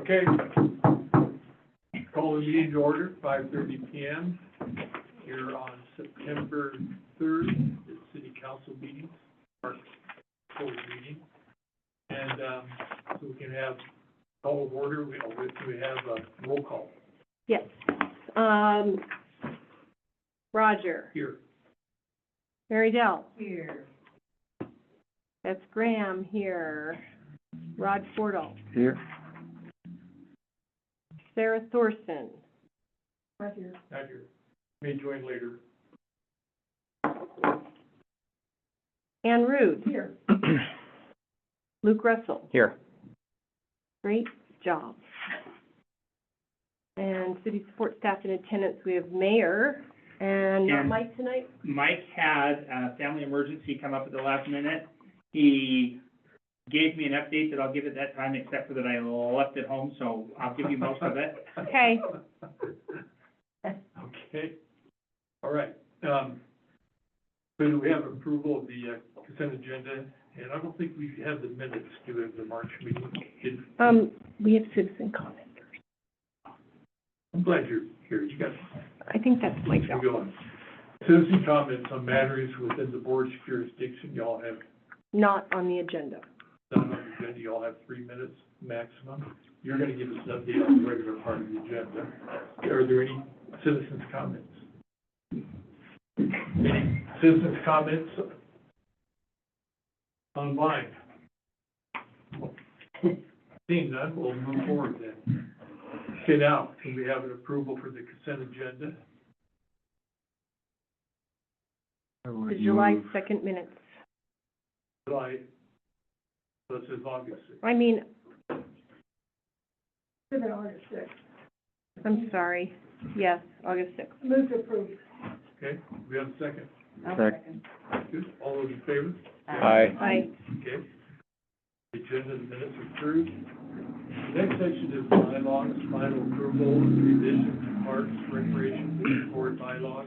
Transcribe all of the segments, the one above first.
Okay. Call the meeting to order, 5:30 p.m. here on September 3rd, the City Council meeting, our full meeting. And so we can have call of order. We have a roll call. Yes. Roger. Here. Mary Dell. Here. That's Graham here. Rod Fordall. Here. Sarah Thorson. Right here. Not here. May join later. Ann Rude. Here. Luke Russell. Here. Great job. And city support staff in attendance, we have Mayor and not And- Mike tonight. Mike had a family emergency come up at the last minute. He gave me an update that I'll give at that time, except for that I left it home, so I'll give you most of it. Okay. Okay. All right. So do we have approval of the consent agenda? And I don't think we have the minutes to the March meeting. We have citizen comment. I'm glad you're here. You got, I think that's my you job. go on. Citizen comments on matters within the board's jurisdiction. Y'all have, Not on the agenda. none on the agenda. Y'all have 3 minutes maximum. You're gonna give us an update on the regular part of the agenda. Are there any citizens' comments? Any citizens' comments online? Seeing none, we'll move forward then. Okay, now, can we have an approval for the consent agenda? The July 2nd minutes. July, so it says August 6th. I mean, To the August 6th. I'm sorry. Yes, August 6th. Move to approve. Okay, we have a second. Second. Good. All those in favor? Aye. Aye. Okay. The agenda, the minutes are approved. The next section is bylaws, final approval, revision to Parks, Recreation Board bylaws.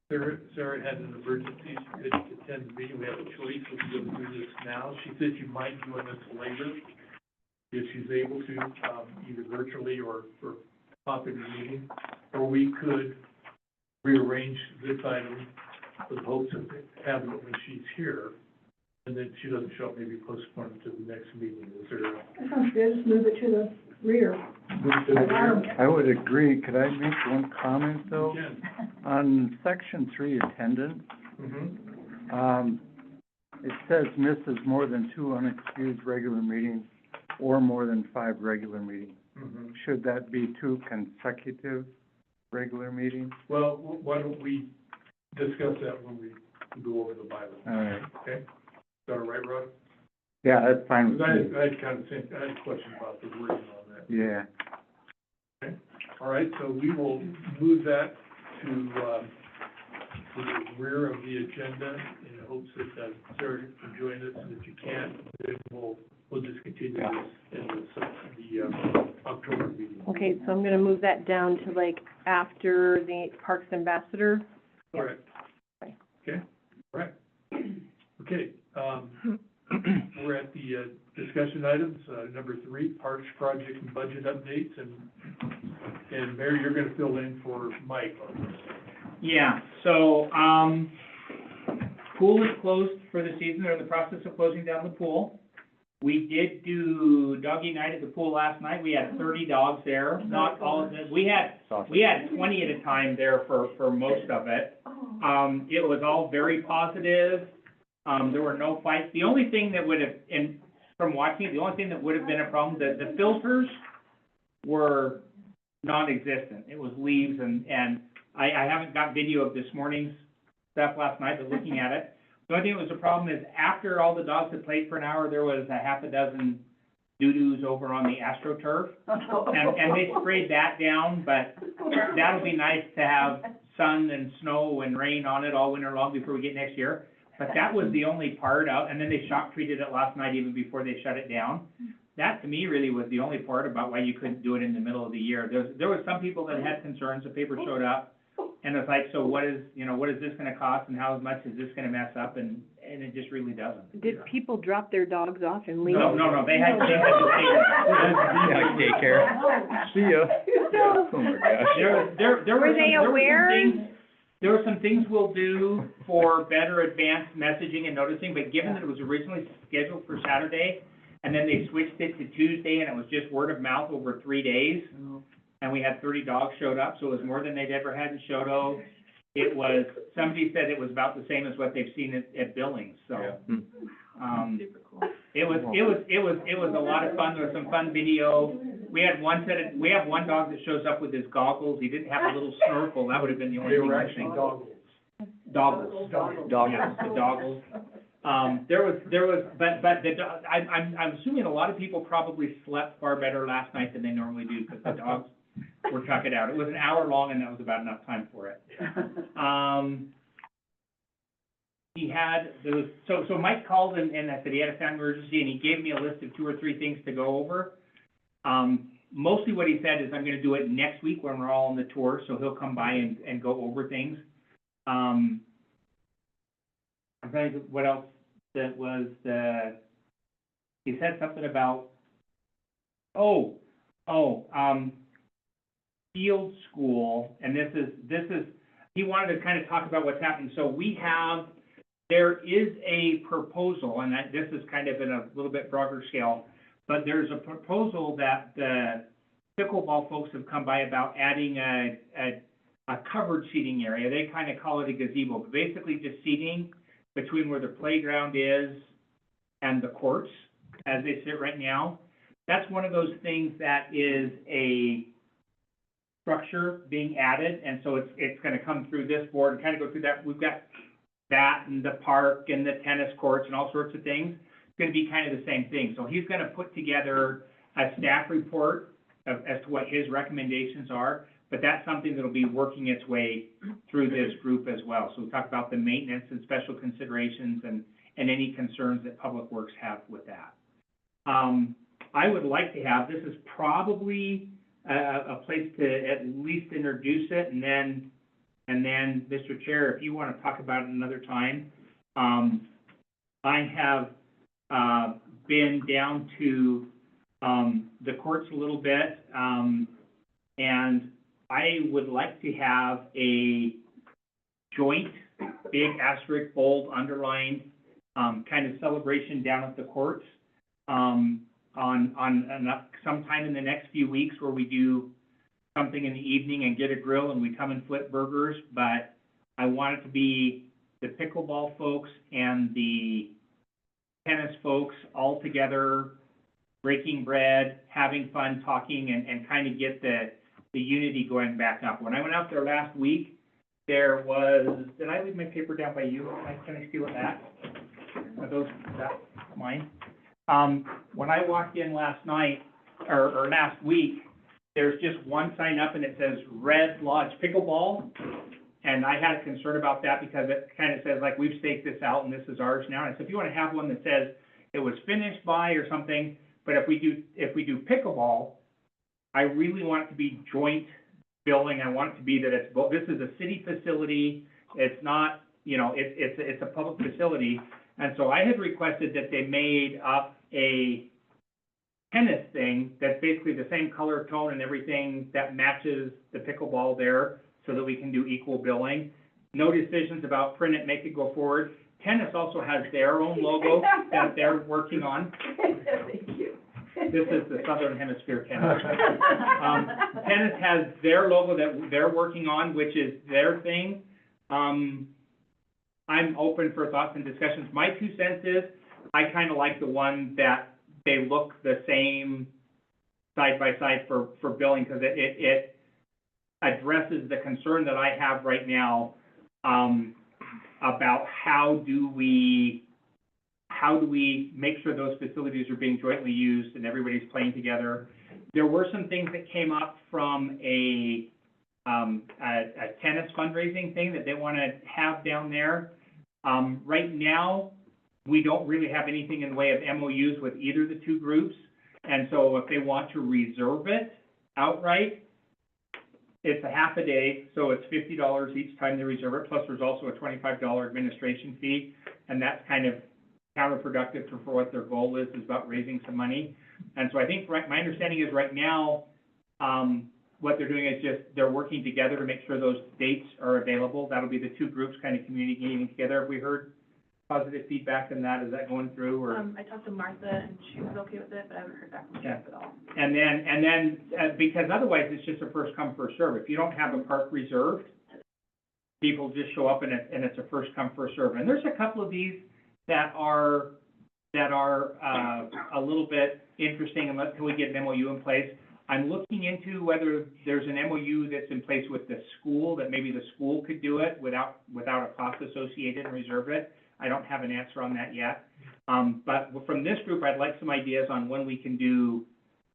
Sarah had an emergency, she couldn't attend the meeting. We have a choice, we can go through this now. She said she might join us later if she's able to, either virtually or pop in the meeting. Or we could rearrange this item with hopes of having it when she's here. And then she doesn't show up, maybe postpone it to the next meeting. Is there a That sounds good, just move it to the rear. move to the rear? I would agree. Could I make one comment, though? Again. On section 3, attendance, Mm-hmm. it says misses more than 2 unexcused regular meetings or more than 5 regular meetings. Mm-hmm. Should that be 2 consecutive regular meetings? Well, why don't we discuss that when we go over the bylaw, All right. okay? Is that all right, Rod? Yeah, that's fine with Because me. I had kind of think, I had a question about the wording on that. Yeah. All right, so we will move that to the rear of the agenda in hopes that Sarah can join us, and if you can't, then we'll just continue this in the October meeting. Okay, so I'm gonna move that down to like after the Parks Ambassador. Correct. Okay, all right. Okay, we're at the discussion items, number 3, Parks Project and Budget Updates, and Mary, you're gonna fill in for Mike on this. Yeah, so, pool is closed for the season. They're in the process of closing down the pool. We did do doggy night at the pool last night. We had 30 dogs there, not all of them. We had 20 at a time there for most of it. It was all very positive. There were no fights. The only thing that would have, and from watching it, the only thing that would have been a problem, the filters were non-existent. It was leaves and I haven't got video of this morning's stuff last night, but looking at it, the only thing that was a problem is after all the dogs had played for an hour, there was a half a dozen doo-doos over on the AstroTurf. And they sprayed that down, but that'll be nice to have sun and snow and rain on it all winter long before we get next year. But that was the only part out, and then they shock treated it last night even before they shut it down. That to me really was the only part about why you couldn't do it in the middle of the year. There was some people that had concerns. The paper showed up, and it's like, so what is this gonna cost, and how much is this gonna mess up? And and it just really doesn't. Did people drop their dogs off and leave? No, they had to stay. Like daycare. See ya. So- Oh my gosh. There Were they aware? There were some things we'll do for better advanced messaging and noticing, but given that it was originally scheduled for Saturday, and then they switched it to Tuesday, and it was just word of mouth over 3 days, and we had 30 dogs showed up, so it was more than they'd ever had in Shoto. It was, somebody said it was about the same as what they've seen at Billings, so. It was a lot of fun. There was some fun video. We have one dog that shows up with his goggles. He didn't have a little snorkel. That would have been the only They thing were missing. actually doggles. Doggles. Yeah, the doggles. I'm assuming a lot of people probably slept far better last night than they normally do, because the dogs were tuck it out. It was an hour long, and that was about enough time for it. So Mike called and I said he had a family emergency, and he gave me a list of 2 or 3 things to go over. Mostly what he said is I'm gonna do it next week when we're all on the tour, so he'll come by and go over things. I'm trying to think what else that was he said something about, field school, and this is, he wanted to kind of talk about what's happening. So there is a proposal, and this is kind of in a little bit broader scale, but there's a proposal that the pickleball folks have come by about adding a covered seating area. They kind of call it a gazebo, but basically just seating between where the playground is and the courts as they sit right now. That's one of those things that is a structure being added, and so it's gonna come through this board and kind of go through that. We've got that and the park and the tennis courts and all sorts of things. It's gonna be kind of the same thing. So he's gonna put together a staff report as to what his recommendations are, but that's something that'll be working its way through this group as well. So we talk about the maintenance and special considerations and any concerns that Public Works have with that. I would like to have, this is probably a place to at least introduce it, and then, Mr. Chair, if you want to talk about it another time. I have been down to the courts a little bit, and I would like to have a joint, big asterisk, bold, underlined, kind of celebration down at the courts, sometime in the next few weeks, where we do something in the evening and get a grill and we come and flip burgers. But I want it to be the pickleball folks and the tennis folks all together, breaking bread, having fun, talking, and kind of get the unity going back up. When I went out there last week, there was, did I leave my paper down by you? Can I steal it back? Are those, that's mine? When I walked in last night, or last week, there's just one sign up and it says Red Lodge Pickleball. And I had a concern about that because it kind of says, like, we've staked this out and this is ours now. And I said, if you want to have one that says it was finished by or something, but if we do pickleball, I really want it to be joint billing. I want it to be that it's both, this is a city facility. It's not, it's a public facility. And so I had requested that they made up a tennis thing that's basically the same color tone and everything that matches the pickleball there, so that we can do equal billing. No decisions about print it, make it go forward. Tennis also has their own logo that they're working on. Thank you. This is the Southern Hemisphere tennis. Tennis has their logo that they're working on, which is their thing. I'm open for thoughts and discussions. My 2 cents is, I kind of like the one that they look the same side by side for billing, because it addresses the concern that I have right now, about how do we make sure those facilities are being jointly used and everybody's playing together. There were some things that came up from a tennis fundraising thing that they want to have down there. Right now, we don't really have anything in the way of MOUs with either of the 2 groups. And so if they want to reserve it outright, it's a half a day, so it's $50 each time they reserve it, plus there's also a $25 administration fee, and that's kind of counterproductive for what their goal is about raising some money. And so I think, my understanding is right now, what they're doing is just, they're working together to make sure those dates are available. That'll be the two groups kind of communicating together. Have we heard positive feedback on that? Is that going through, or? I talked to Martha, and she was okay with it, but I haven't heard back from Jeff at all. And then, because otherwise it's just a first come, first serve. If you don't have a park reserved, people just show up and it's a first come, first serve. And there's a couple of these that are a little bit interesting, until we get an MOU in place. I'm looking into whether there's an MOU that's in place with the school, that maybe the school could do it without a cost associated and reserve it. I don't have an answer on that yet. But from this group, I'd like some ideas on when we can do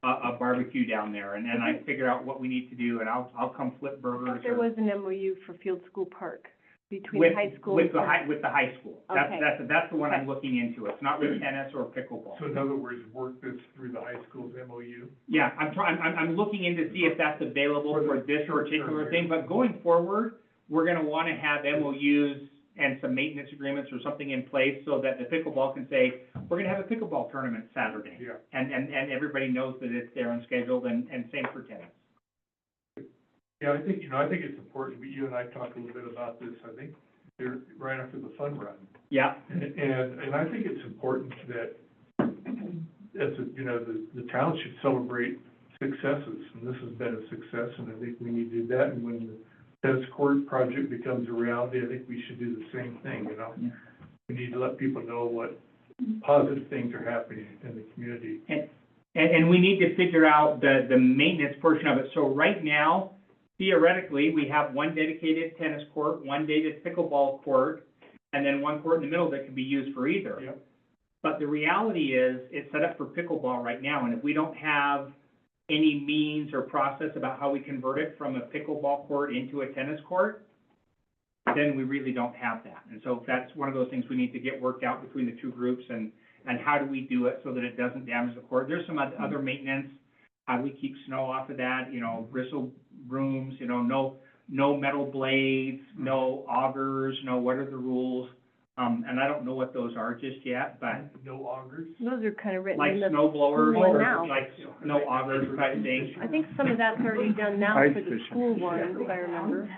a barbecue down there, and then I figure out what we need to do, and I'll come flip burgers. There was an MOU for Field School Park between the high school. With the high school. Okay. That's the one I'm looking into. It's not with tennis or pickleball. So in other words, work this through the high school's MOU? Yeah, I'm looking in to see if that's available for this particular thing, but going forward, we're gonna wanna have MOUs and some maintenance agreements or something in place so that the pickleball can say, we're gonna have a pickleball tournament Saturday. Yeah. And everybody knows that it's there and scheduled, and same for tennis. Yeah, I think it's important, you and I talked a little bit about this, I think, right after the fun run. Yeah, And I think it's important that, the town should celebrate successes, and this has been a success, and I think we need to do that, and when the tennis court project becomes a reality, I think we should do the same thing, Yeah. We need to let people know what positive things are happening in the community. and we need to figure out the maintenance portion of it. So right now, theoretically, we have one dedicated tennis court, one dedicated pickleball court, and then one court in the middle that can be used for either. Yep. But the reality is, it's set up for pickleball right now, and if we don't have any means or process about how we convert it from a pickleball court into a tennis court, then we really don't have that. And so that's one of those things we need to get worked out between the two groups, and how do we do it so that it doesn't damage the court. There's some other maintenance. How do we keep snow off of that, bristle brooms, no metal blades, no augers, what are the rules? And I don't know what those are just yet, but No augers? Those are kind of written like in the, snow blowers school or now. like no augers type thing. I think some of that's already done now Ice for the fishing. school ones, if I remember.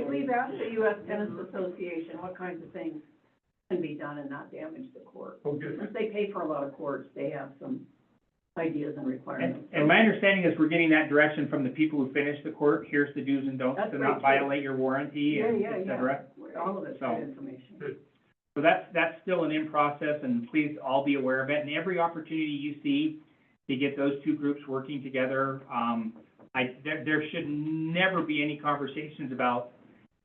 We've asked the US Tennis Association what kinds of things can be done and not damage the court. Oh, good. Since they pay for a lot of courts, they have some ideas and requirements. And my understanding is we're getting that direction from the people who finish the court. Here's the do's and don'ts That's to right, not too. violate your warranty and et cetera. All of it's So- good information. So that's still an in process, and please all be aware of it. And every opportunity you see to get those two groups working together, there should never be any conversations about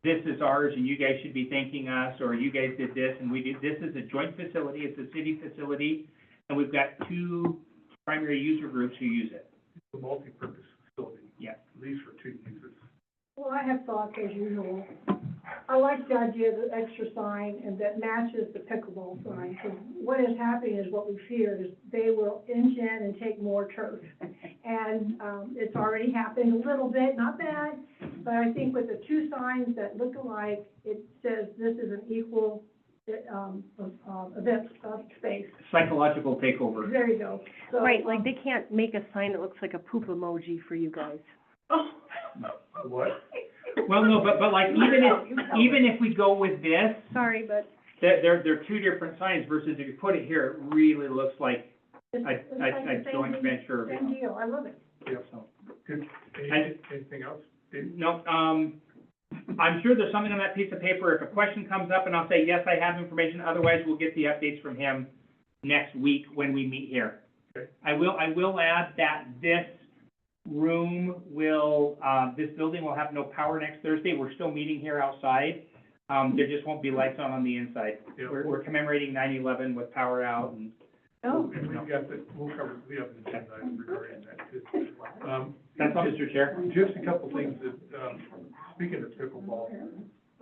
this is ours and you guys should be thanking us, or you guys did this and we did. This is a joint facility, it's a city facility, and we've got two primary user groups who use it. It's a multi-purpose facility. Yeah. At least for two users. Well, I have thoughts as usual. I like the idea of the extra sign and that matches the pickleball sign, because what is happening is what we feared is they will inch in and take more turf. And, it's already happened a little bit, not bad, but I think with the two signs that look alike, it says this is an equal, event, space. Psychological takeover. There you go. So, Right, like they can't make a sign that looks like a poop emoji for you guys. What? Well, no, but like even if we go with this, Sorry, but they're two different signs versus if you put it here, it really looks like It's like a the same joint deal- venture. Same deal, I love it. Yep. So, Good. Anything else? Dave? no, I'm sure there's something on that piece of paper. If a question comes up, and I'll say, yes, I have information, otherwise we'll get the updates from him next week when we meet here. Okay. I will add that this room will, this building will have no power next Thursday. We're still meeting here outside. There just won't be lights on the inside. Yeah. We're commemorating 9/11 with power out, and Oh, And we've got we have an agenda item regarding that too. that's all, Mr. Chair. Just a couple things that, speaking of pickleball,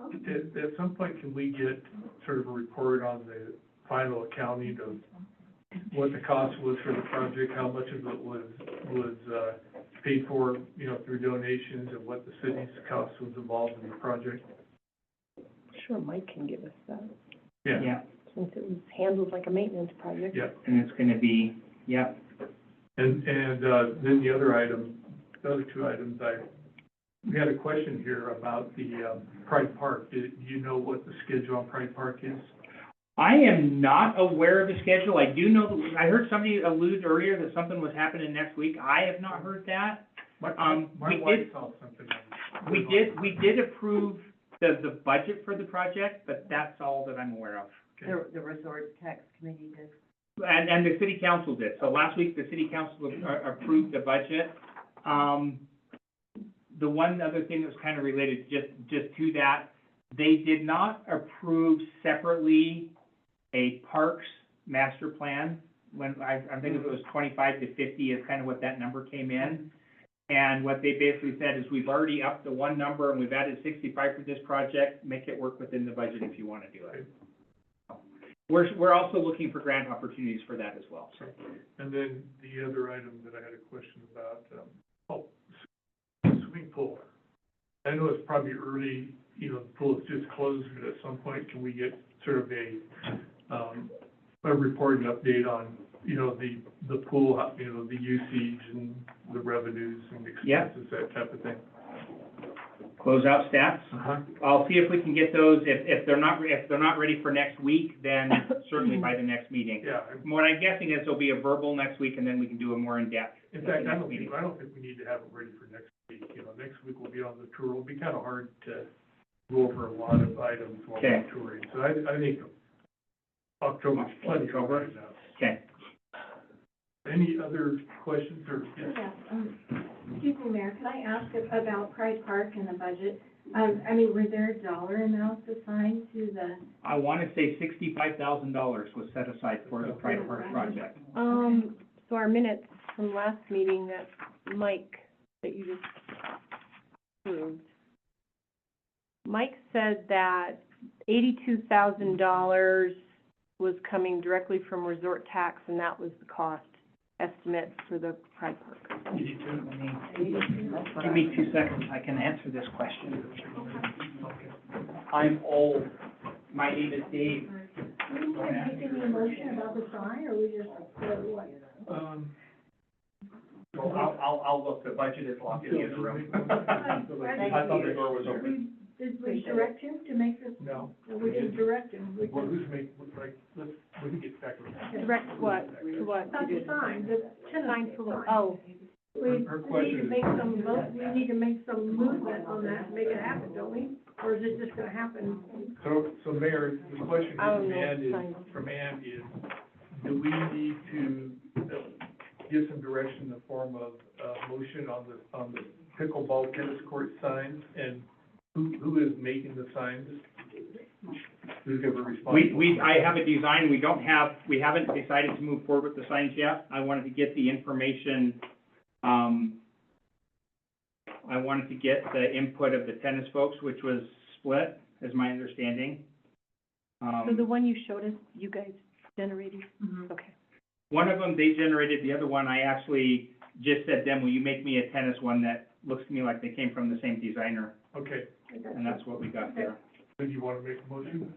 at some point, can we get sort of a report on the final accounting of what the cost was for the project, how much of it was paid for, you know, through donations and what the city's cost was involved in the project. Sure, Mike can give us that, Yeah, since it was handled like a maintenance project. Yeah, and it's gonna be, yeah. and then the other item, the other two items, we had a question here about the Pride Park. Do you know what the schedule on Pride Park is? I am not aware of the schedule. I do know, that I heard somebody allude earlier that something was happening next week. I have not heard that. My we wife did- saw something. We did approve the budget for the project, but that's all that I'm aware of. Okay. The resort tax committee did. And the city council did. So last week, the city council approved the budget. The one other thing that was kind of related just to that, they did not approve separately a parks master plan. When I think it was 25 to 50 is kind of what that number came in. And what they basically said is, we've already upped the one number and we've added 65 for this project, make it work within the budget if you want to do it. We're also looking for grant opportunities for that as well, so. And then the other item that I had a question about, swimming pool. I know it's probably early, you know, the pool is just closed, but at some point, can we get sort of a report and update on, you know, the pool, you know, the usage and the revenues and Yeah. expenses, that type of thing? Closeout stats. Uh-huh. I'll see if we can get those. If they're not ready for next week, then certainly by the next meeting. Yeah, What I'm guessing is there'll be a verbal next week, and then we can do a more in-depth. in at fact, the I next don't meeting. think we need to have it ready for next week, you know, next week we'll be on the tour, it'll be kind of hard to go over a lot of items while Okay. we're touring, so I think October's plenty of October? right now. Okay. Any other questions or? Yeah, excuse me, Mayor, could I ask about Pride Park and the budget? I mean, were there dollar amounts assigned to the, I want to say $65,000 was set aside for the Pride Park project. So our minutes from last meeting that Mike, that you just approved, Mike said that $82,000 was coming directly from resort tax, and that was the cost estimate for the Pride Park. Give me 2 seconds, I can answer this question. I'm old. My name is Dave. Do we need to make any motion about the sign, or we just, what? I'll look, the budget is locked in the other room. I thought the door was open. Did we direct him to make this? No. No, we didn't direct him. We Well, just, who's make, like, we can get back to that. Direct what, to what? not the sign, the Sign tenant for sign. what? Oh, We Her need question to is- make we need to make some movement on that, to make it happen, don't we? Or is it just gonna happen? So Mayor, the question I don't from know, Ann is, do we need to give some direction in the form of motion on the pickleball tennis court signs? And who is making the signs? Who's gonna respond? I have a design, we haven't decided to move forward with the signs yet. I wanted to get the information, I wanted to get the input of the tennis folks, which was split, is my understanding. so the one you showed us, you guys generated? Mhm. Okay. One of them, they generated, the other one, I actually just said, them, will you make me a tennis one that looks to me like they came from the same designer? Okay, And that's what we got there. then you wanna make a motion?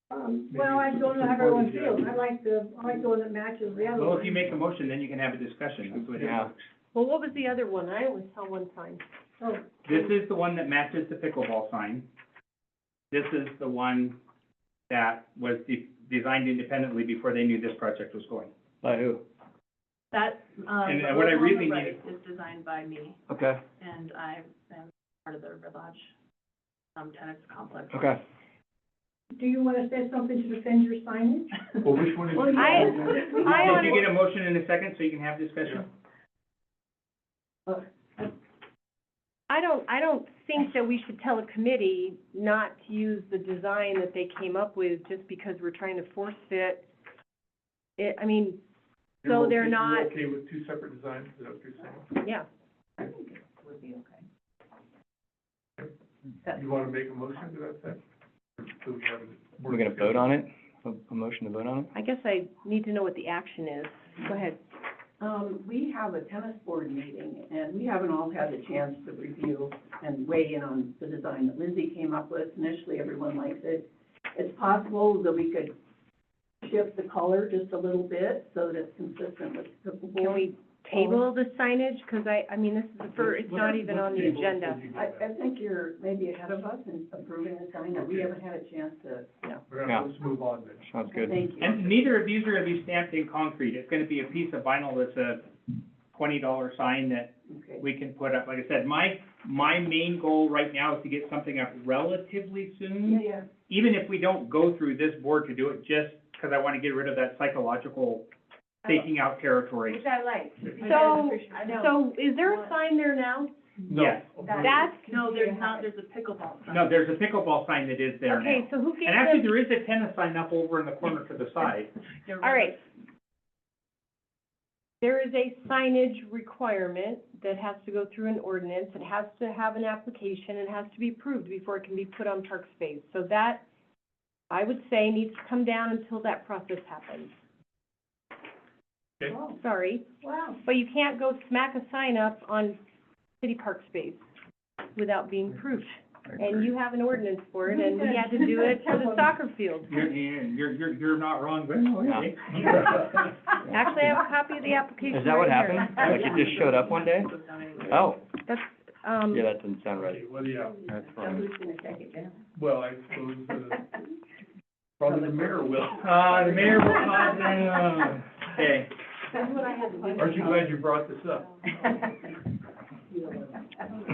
Well, I don't know how everyone feels. I like the one that matches the other one. Well, if you make a motion, then you can have a discussion, that's what it is. Well, what was the other one? I only saw one sign. Oh, This is the one that matches the pickleball sign. This is the one that was designed independently before they knew this project was going. By who? That, And the what I logo on really the right needed- is designed by me, Okay, and I am part of the Village, tennis complex. okay. do you wanna say something to defend your signage? Well, which one is? Well, I Did you get a motion in a second so you can have discussion? I don't think that we should tell a committee not to use the design that they came up with just because we're trying to force fit it, I mean, You're so okay- they're you're not, okay with two separate designs, is that what you're saying? yeah. Would be okay. You wanna make a motion to that effect? So we have more We're gonna discussion? vote on it? A motion to vote on it? I guess I need to know what the action is. Go ahead. We have a tennis board meeting, and we haven't all had the chance to review and weigh in on the design that Lindsay came up with. Initially, everyone likes it. It's possible that we could shift the color just a little bit so that it's consistent with pickleball. Can we table the signage? Because I mean, this is the first, it's not even on the agenda. I think you're maybe ahead of us in approving the sign, that we haven't had a chance to, Let's move on then. Sounds good. thank you. And neither of these are gonna be stamped in concrete. It's gonna be a piece of vinyl that's a $20 sign that Okay. we can put up. Like I said, my main goal right now is to get something up relatively soon. Yeah. Even if we don't go through this board to do it, just because I want to get rid of that psychological staking out territory. Which I like. So is there a sign there now? No. Yes. That's, No, there's not, there's a pickleball sign. No, there's a pickleball sign that is there now. okay, so who gave And actually, them, there is a tennis sign up over in the corner to the side. They're all right. There is a signage requirement that has to go through an ordinance, it has to have an application, it has to be approved before it can be put on park space. So that, I would say, needs to come down until that process happens. Okay. Sorry, Wow. but you can't go smack a sign up on city park space without being approved. And you have an ordinance for it, and we had to do it for the soccer field. You're not wrong, but okay. Actually, I have a copy of the application Is that what right here. happened? Like it just showed up one day? Oh, That's, yeah, that doesn't sound right. Well, yeah, That's So fine. who's gonna take it down? well, I suppose, probably the mayor will. The mayor will not, okay. That's what I had to do. Aren't you glad you brought this up?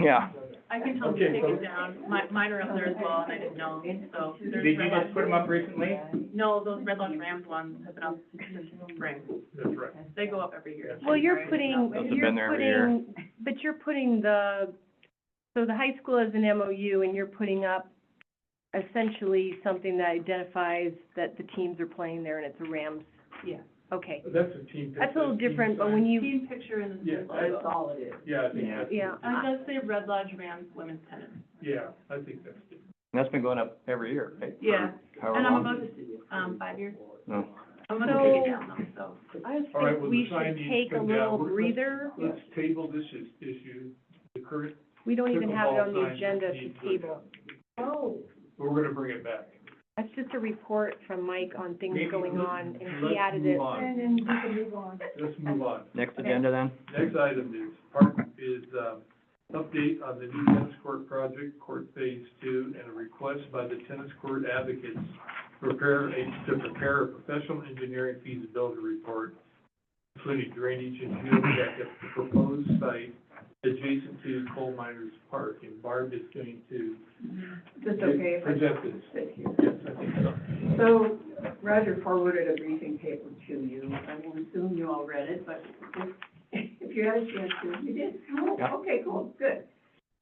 Yeah. I can tell them Okay, to take so- it down. Mine are up there as well, and I didn't know, so. there's Did you Red just Lodge- put them up recently? No, those Red Lodge Rams ones have been up since spring. That's right. They go up every year. well, you're Right? putting, Those have been there every year. but you're putting so the high school has an MOU, and you're putting up essentially something that identifies that the teams are playing there, and it's a Rams. Yeah. Okay, That's a team. that's a little different, but when you, Team picture in the Yeah, school That's logo. all it is. Yeah, I think Yeah. that's. yeah. It does say Red Lodge Rams women's tennis. Yeah, I think that's good. That's been going up every year, right? Yeah, However and I'm long? about to, 5 years. No. I'm gonna take it down though, so. I just All right, think well, we the sign should needs take to a come little down. Let's- breather. Let's table this issue, the current, We don't even have it on the pickleball sign agenda to needs to- table. Oh, we're gonna bring it back. That's just a report from Mike on things Maybe going let's- on, and he let's added move it. on. and then we can move on. Let's move on. Next agenda then? Next item is update on the new tennis court project, court phase 2, and a request by the tennis court advocates to prepare a professional engineering feasibility report, including drainage and geotech at the proposed site adjacent to Coal Miners Park, and Barb is going to Is this okay if I present this. sit here? Yes, I think so. So Roger forwarded a briefing paper to you. I will assume you all read it, but if you had a chance to, you did. Oh, Yeah. okay, cool, good.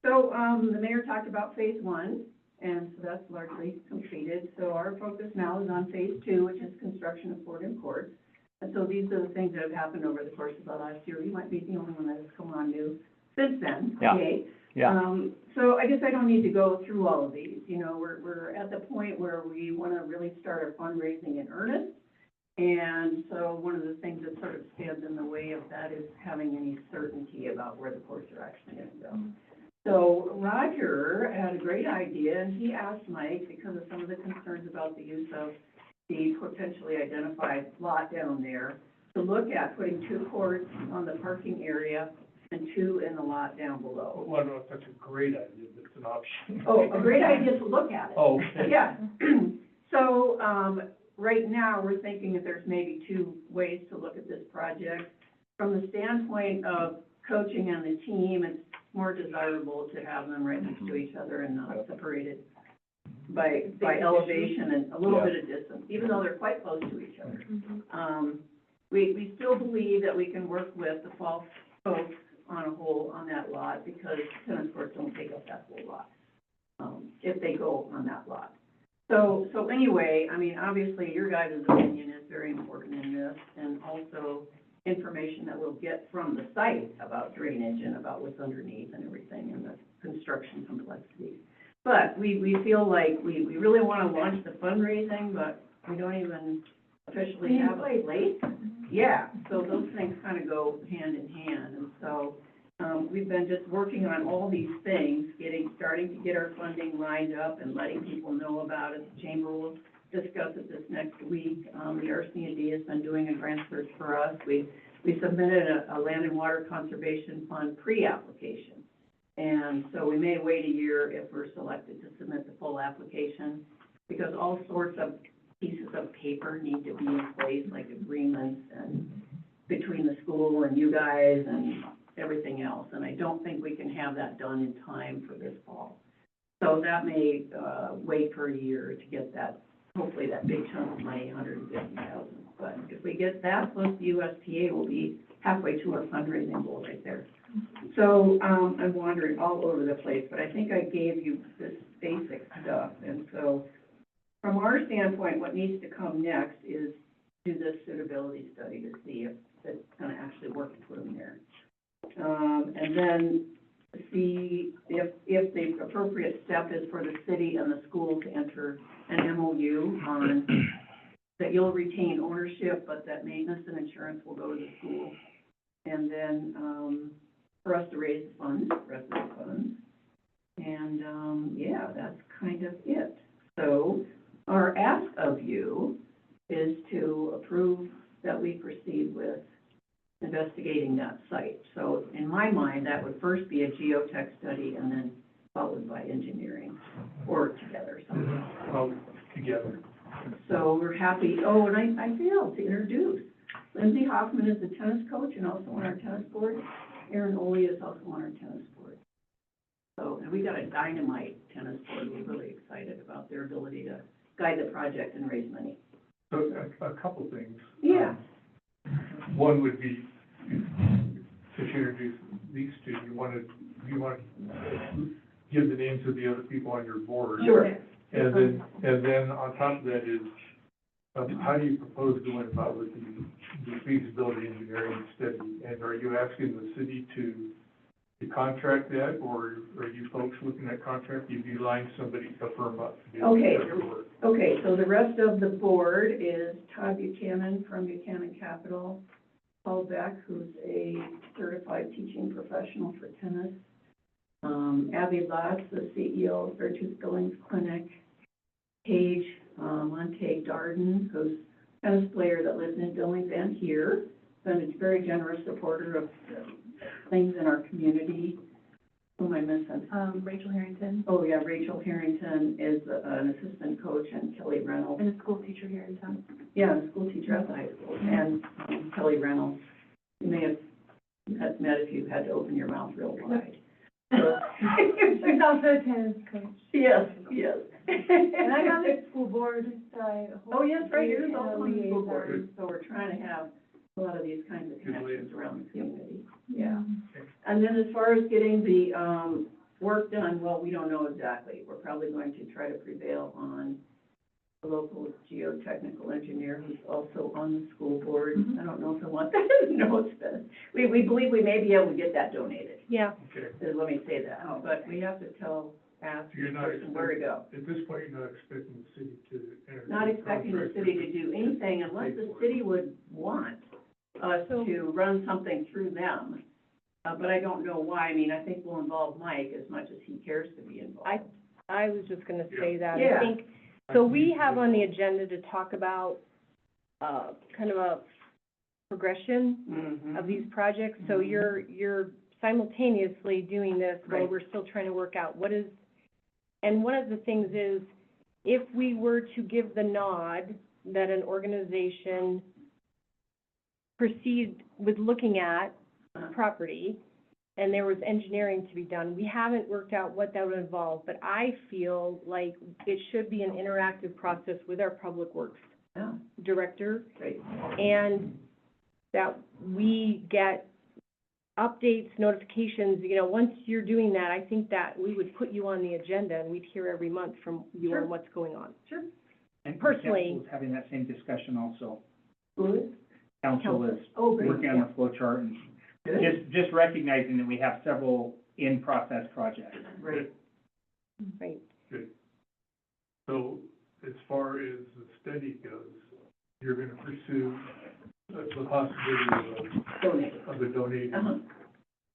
So, the mayor talked about phase 1, and so that's largely completed. So our focus now is on phase 2, which is construction of Fordham Court. And so these are the things that have happened over the course of the last year. You might be the only one that has come on new since then. Yeah. Yay. Yeah. So I guess I don't need to go through all of these, you know, we're at the point where we wanna really start our fundraising in earnest. And so one of the things that sort of stands in the way of that is having any certainty about where the courts are actually gonna go. So Roger had a great idea, and he asked Mike, because of some of the concerns about the use of the potentially identified lot down there, to look at putting 2 courts on the parking area and 2 in the lot down below. Well, no, that's a great idea, that's an option. Oh, a great idea to look at it. Oh, okay. Yeah. So, right now, we're thinking that there's maybe 2 ways to look at this project. From the standpoint of coaching on the team, it's more desirable to have them right next to each other and not separated by elevation and a little Yeah. bit of distance, even though they're quite close to each other. We still believe that we can work with the fall folks on a whole on that lot, because tennis courts don't take up that whole lot, if they go on that lot. So anyway, I mean, obviously, your guys' opinion is very important in this, and also information that we'll get from the site about drainage and about what's underneath and everything, and the construction complexity. But we feel like we really wanna launch the fundraising, but we don't even officially have a place. Yeah, so those things kind of go hand in hand, and so, we've been just working on all these things, starting to get our funding lined up and letting people know about it. The chamber will discuss it this next week. The RC&D has been doing a grant search for us. We submitted a land and water conservation fund pre-application. And so we may wait a year if we're selected to submit the full application, because all sorts of pieces of paper need to be in place, like agreements and between the school and you guys and everything else. And I don't think we can have that done in time for this fall. So that may, wait for a year to get that, hopefully that big chunk of money, $150,000. But if we get that plus the USPA, we'll be halfway to our fundraising goal right there. So, I'm wandering all over the place, but I think I gave you this basic stuff. And so, from our standpoint, what needs to come next is do this suitability study to see if it's gonna actually work to put them there. And then see if the appropriate step is for the city and the school to enter an MOU on that you'll retain ownership, but that maintenance and insurance will go to the school. And then, for us to raise the funds, the rest of the funds. And, yeah, that's kind of it. So our ask of you is to approve that we proceed with investigating that site. So in my mind, that would first be a geotech study and then followed by engineering, or together somehow. Well, together. So we're happy, oh, and I failed to introduce. Lindsay Hoffman is the tennis coach and also on our tennis board. Aaron Oley is also on our tennis board. So, and we got a dynamite tennis board. We're really excited about their ability to guide the project and raise money. So a couple things. Yeah. One would be, to introduce these two, you want to give the names of the other people on your board. Sure. And then on top of that is, how do you propose going about with the feasibility engineering study? And are you asking the city to contract that, or are you folks looking at contract? You'd be lining somebody to firm up to do Okay. the work? Okay, so the rest of the board is Todd Buchanan from Buchanan Capital, Paul Beck, who's a certified teaching professional for tennis, Abby Lotz, the CEO of Fairtooth Billings Clinic, Paige Montague Darden, who's a tennis player that lives in Billings and here, been a very generous supporter of things in our community. Who am I missing? Rachel Harrington, Oh, yeah, Rachel Harrington is an assistant coach, and Kelly Reynolds. and a school teacher here in town. Yeah, a school teacher at the high school, and Kelly Reynolds. You may have met if you had to open your mouth real wide. So- She's also a tennis coach. Yes, yes. And I'm on the school board, Oh, yes, right, you're and a also on the school liaison. board, so we're trying to have a lot of these kinds of connections around the community, yeah. And then as far as getting the, work done, well, we don't know exactly. We're probably going to try to prevail on a local geotechnical engineer who's also on the school board. Mhm. I don't know if I want that in notes, but we believe we may be able to get that donated. Yeah, Okay. Let me say that, but we have to ask So you're the not person where to go. At this point, you're not expecting the city to enter. Not into a expecting the contract city with- to do anything unless the city would want us to run something through them. But I don't know why. I mean, I think we'll involve Mike as much as he cares to be involved. I was just gonna say that. Yeah. I think, so we have on the agenda to talk about, kind of a progression Mhm. of these projects, so Mhm. you're simultaneously doing this while Right. we're still trying to work out what is, and one of the things is, if we were to give the nod that an organization proceed with looking at property, and there was engineering to be done, we haven't worked out what that would involve, but I feel like it should be an interactive process with our public works Yeah, director, great. and that we get updates, notifications, you know, once you're doing that, I think that we would put you on the agenda and we'd hear every month from you Sure. on what's going on. Sure. And Personally- council is having that same discussion also. Who is? Council is Oh, great. working on the flow chart and Good. just recognizing that we have several in-process projects. Great. Right. So as far as the study goes, you're gonna pursue the possibility Donate. of a donating. Uh-huh.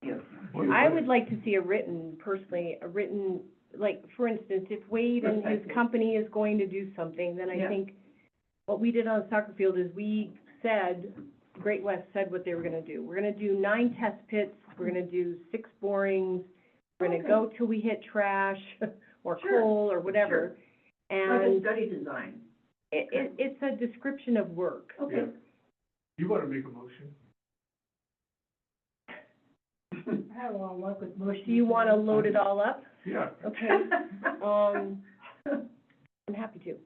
Yes. I would like to see a written, like, for instance, if Wade and his Perspective. company is going to do something, then I Yeah. think what we did on the soccer field is we said, Great West said what they were gonna do. We're gonna do 9 test pits, we're gonna do 6 borings, we're gonna Okay. go till we hit trash or Sure. coal or whatever. Like a And study design. it's a description of work. Okay. You wanna make a motion? I have a lot of luck with motions. Do you wanna load it all up? Yeah. Okay, I'm happy to.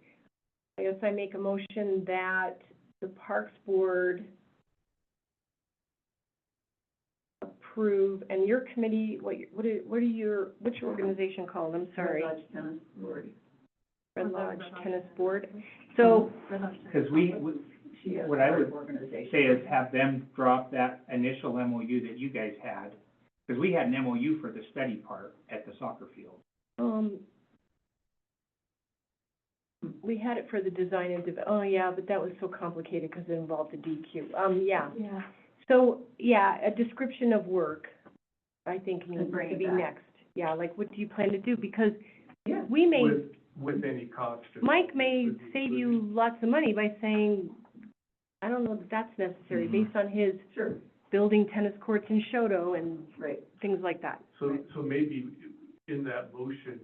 I guess I make a motion that the Parks Board approve, and your committee, what's your organization called? I'm sorry. Red Lodge Tennis Board. Red Lodge Tennis Board. So, Because She has What I her would organization. say is have them drop that initial MOU that you guys had, because we had an MOU for the study part at the soccer field. we had it for the design and oh, yeah, but that was so complicated because it involved the DQ. Yeah. Yeah. So, yeah, a description of work, I think, needs bring to it be back. next. Yeah, like, what do you plan to do? Because Yeah. we may, With any cost. Mike may save you lots of money by saying, I don't know that that's necessary, Mhm. based on his Sure, building tennis courts in Shoto and right. things like that. So maybe in that motion,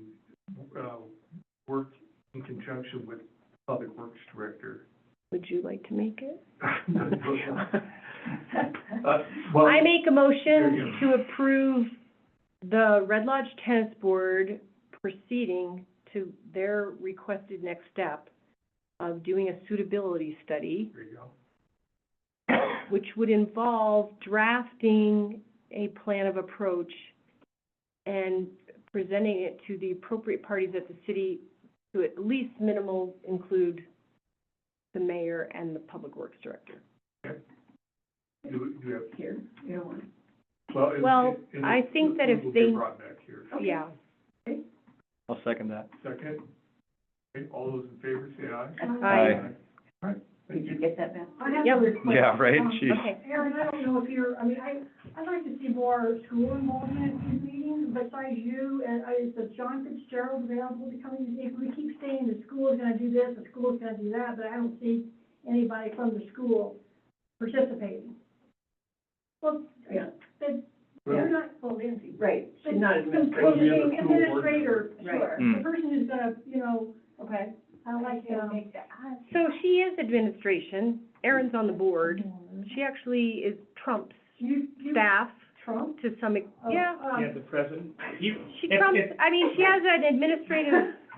work in conjunction with Public Works Director. Would you like to make it? Well, I make a There motion you go. to approve the Red Lodge Tennis Board proceeding to their requested next step of doing a suitability study, there you go. which would involve drafting a plan of approach and presenting it to the appropriate parties at the city to at least minimal include the mayor and the public works director. Do you have, Here, you don't want. Well, and I think that if will they- be brought back here. Yeah. I'll second that. Second? Okay, all those in favor say aye. Aye. All right, thank Did you you. get that, Beth? I have Yep. a request. Yeah, right, jeez. Okay. Aaron, I don't know if you're, I mean, I'd like to see more school involvement in these meetings besides you, and is John Fitzgerald available to come in? If we keep saying the school is gonna do this, the school is gonna do that, but I don't see anybody from the school participating. Well, Yeah. then, you're not, well, Lindsay. Right, she's not The administrative. Well, we have a school board administrator, Right. sure, Mm. the person who's gonna, you know, Okay. I like, So she is administration, Erin's on the board, she actually is Trump's you, staff Trump? to some, Oh, yeah. Yeah, the president, She it's- trumps, it's- I mean, she has an administrative,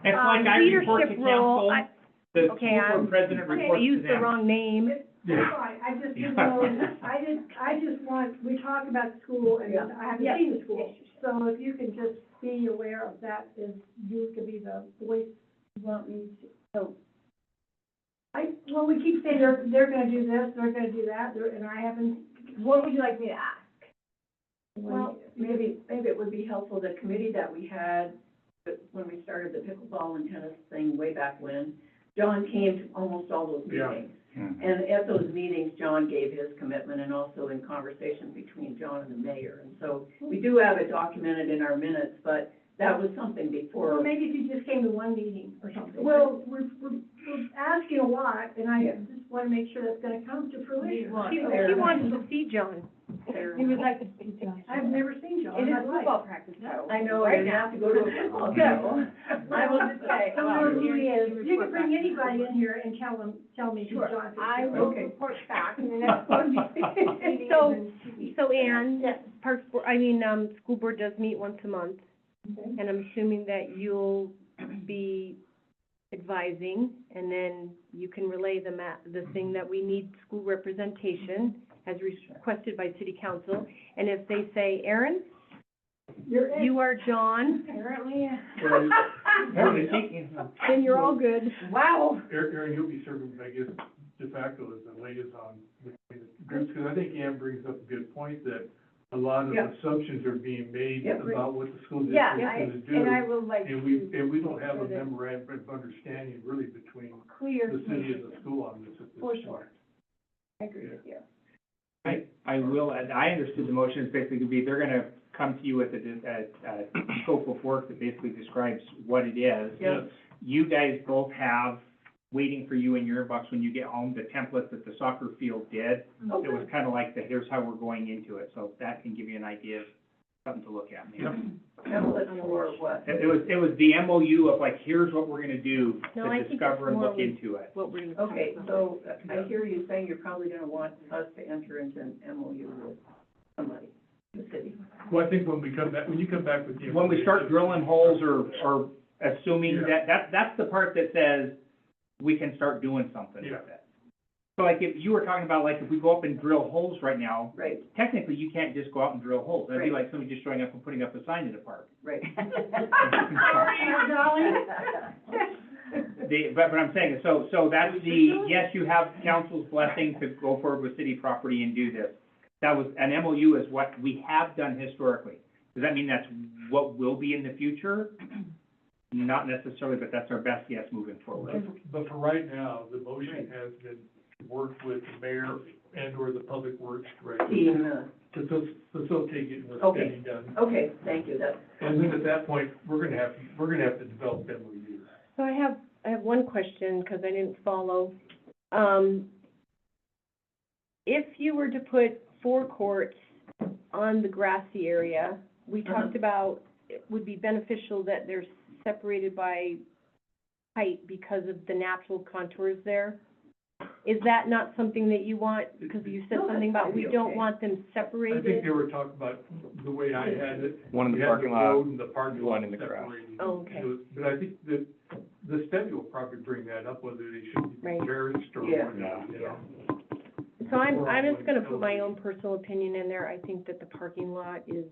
it's like I report to leadership role. council, the school okay, board president I reports to used the them. wrong name. That's fine, I just, you know, I just want, we talk about the school, and Yeah. I haven't seen the school. So if you can just be aware of that, is you could be the voice. You want me to, so. Well, we keep saying they're gonna do this, they're gonna do that, and I haven't. What would you like me to ask? Well, maybe it would be helpful, the committee that we had, when we started the pickleball and tennis thing way back when, John came to almost all those Yeah. meetings. And at those meetings, John gave his commitment, and also in conversation between John and the mayor. And so we do have it documented in our minutes, but that was something Or before. maybe if you just came to one meeting or something. Well, we're asking a lot, and I Yeah. just wanna make sure that's gonna come to fruition. She wanted to see John. He would like to see John. I've never seen John in my life. practice, I know, I have to go to a football game. I will just say, I don't know who he is. You can bring anybody in here and tell me who John is. I will report back in the next one meeting. So Ann, Parks Board, School Board does meet once a month, and I'm assuming that you'll be advising, and then you can relay the thing that we need school representation as requested by city council, and if they say, Aaron, you are John, Apparently. then you're all good. Wow. Aaron, you'll be serving, I guess, de facto as a liaison between the groups, because I think Ann brings up a good point that a lot of Yeah. assumptions are being made Yeah. about what the school Yeah, district is and gonna I do. will like And we don't have a memorandum of understanding really between clear. the city and the school on this at For this sure. point. I agree with you. I will, and I understood the motion is basically to be, they're gonna come to you with a scope of work that basically describes what it is. Yeah. You guys both have, waiting for you in your inbox when you get home, the template that the soccer field did. It was kind of like the, here's how we're going into it, so that can give you an idea of something to look at, maybe. Template for what? It was the MOU of like, here's what we're gonna do No, I to think it's discover and more look with- into it. What we're gonna talk Okay, about. so I hear you saying you're probably gonna want us to enter into an MOU with somebody, the city. Well, I think when we come back, when you come back with the. When we start drilling holes or assuming Yeah. that's the part that says we can start doing something with it. So like if you were talking about like if we go up and drill holes right now, Right, technically you can't just go out and drill holes. That'd be Right. like somebody just showing up and putting up a sign in the park. right. But I'm saying, so that's the, yes, you have council's blessing to go forward with city property and do this. That was, an MOU is what we have done historically. Does that mean that's what will be in the future? Not necessarily, but that's our best guess moving forward. But for right now, the motion has been worked with the mayor and or the public works director to facilitate getting this Okay. study done. Okay, thank you, that's, And then at that point, we're gonna have to develop MOUs. So I have one question, because I didn't follow. If you were to put 4 courts on the grassy area, we talked about it would be beneficial that they're separated by height because of the natural contours there. Is that not something that you want? Because you said No, that's something about gonna we be don't okay. want them I think separated. they were talking about the way I had it. One in the We had parking lot, road and the parking lot one in the grass. separated. Oh, okay. But I think that the study will probably bring that up, whether they should be Right. terraced or Yeah. whatnot, you know? So I'm just gonna put my own personal opinion in there. I think that the parking lot is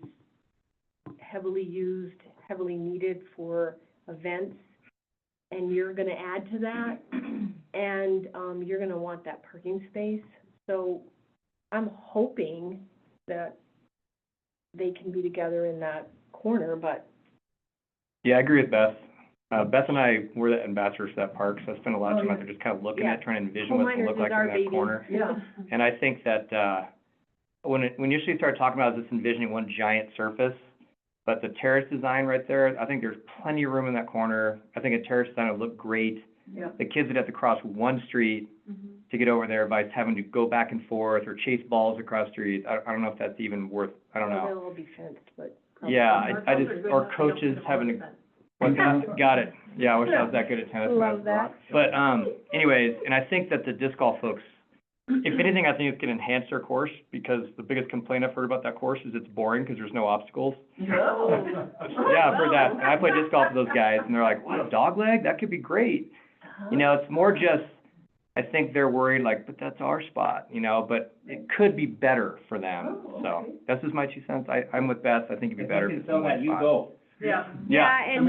heavily used, heavily needed for events. And you're gonna add to that, and, you're gonna want that parking space. So I'm hoping that they can be together in that corner, but, Yeah, I agree with Beth. Beth and I were the ambassadors for that park, so I spent a lot of time out there just kind of looking Yeah. at, trying to envision Coal what it would look miners is like our in that baby. corner. yeah. And I think that, when you initially started talking about this envisioning one giant surface, but the terrace design right there, I think there's plenty of room in that corner. I think a terrace design would look great. Yeah. The kids would have to cross one street to get over there by having to go back and forth or chase balls across streets. I don't know if that's even worth, I don't know. they'll all be fenced, but. probably Yeah, not. I Our just, coaches are good or enough, they don't coaches put them having on to, the fence. what's that? Got it. Yeah, I wish I was that good at tennis. Love that. But, anyways, and I think that the disc golf folks, if anything, I think it can enhance their course, because the biggest complaint I've heard about that course is it's boring, because there's no obstacles. No. Yeah, I've heard that, and I play disc golf with those guys, and they're like, what, a dog leg? That could be great. You know, it's more just, I think they're worried, like, but that's our spot, you know, but it could be better for them. Oh, So, okay. that's just my 2 cents. I'm with Beth, I think it'd be better if If it's you in can sell one that, you spot. go. Yeah. Yeah. And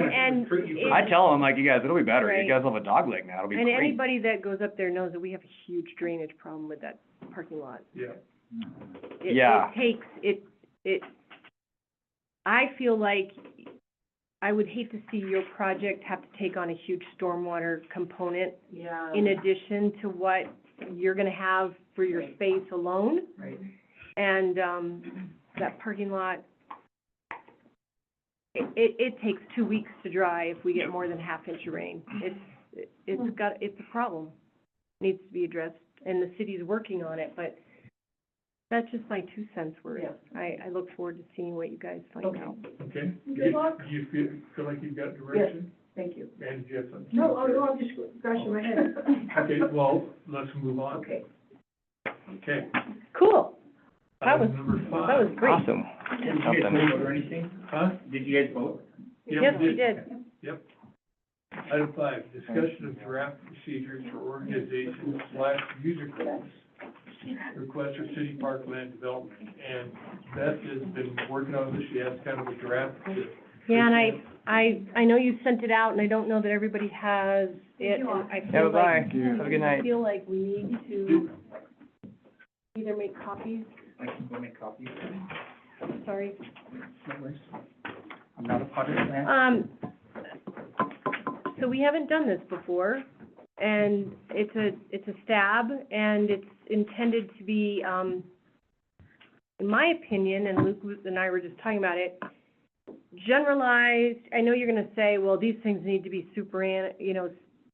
recruit you it- I tell them, like, you guys, it'll be better. Right. You guys will have a dog leg now, it'll be And great. anybody that goes up there knows that we have a huge drainage problem with that parking lot. Yeah. Yeah. I feel like I would hate to see your project have to take on a huge stormwater component Yeah. in addition to what you're gonna have for your space alone. Right. And, that parking lot, it takes 2 weeks to dry if we get more than half inch of rain. It's a problem. Needs to be addressed, and the city's working on it, but that's just my 2 cents worth. Yeah. I look forward to seeing what you guys find Okay. out. Okay? Good luck. Do you feel like you've got direction? Thank you. And do you have something? No, I'm just scratching my head. Okay, well, let's move on. Okay. Okay. Cool. That was, Item number that was 5. great. Awesome. Did you guys Something. vote or anything? Huh? Did you guys vote? Yeah, Yes, we did. Yep. Item 5, discussion of draft procedures for organization / user groups. Request for city park land development. And Beth has been working on this, she has kind of a draft. Yeah, and I know you sent it out, and I don't know that everybody has it, and I Yeah, feel bye-bye. like, Have a good I night. feel like we need to either make copies, I can go make copies. sorry. No worries. I'm not a potter man. So we haven't done this before, and it's a stab, and intended to be, in my opinion, and Luke and I were just talking about it, generalized. I know you're gonna say, well, these things need to be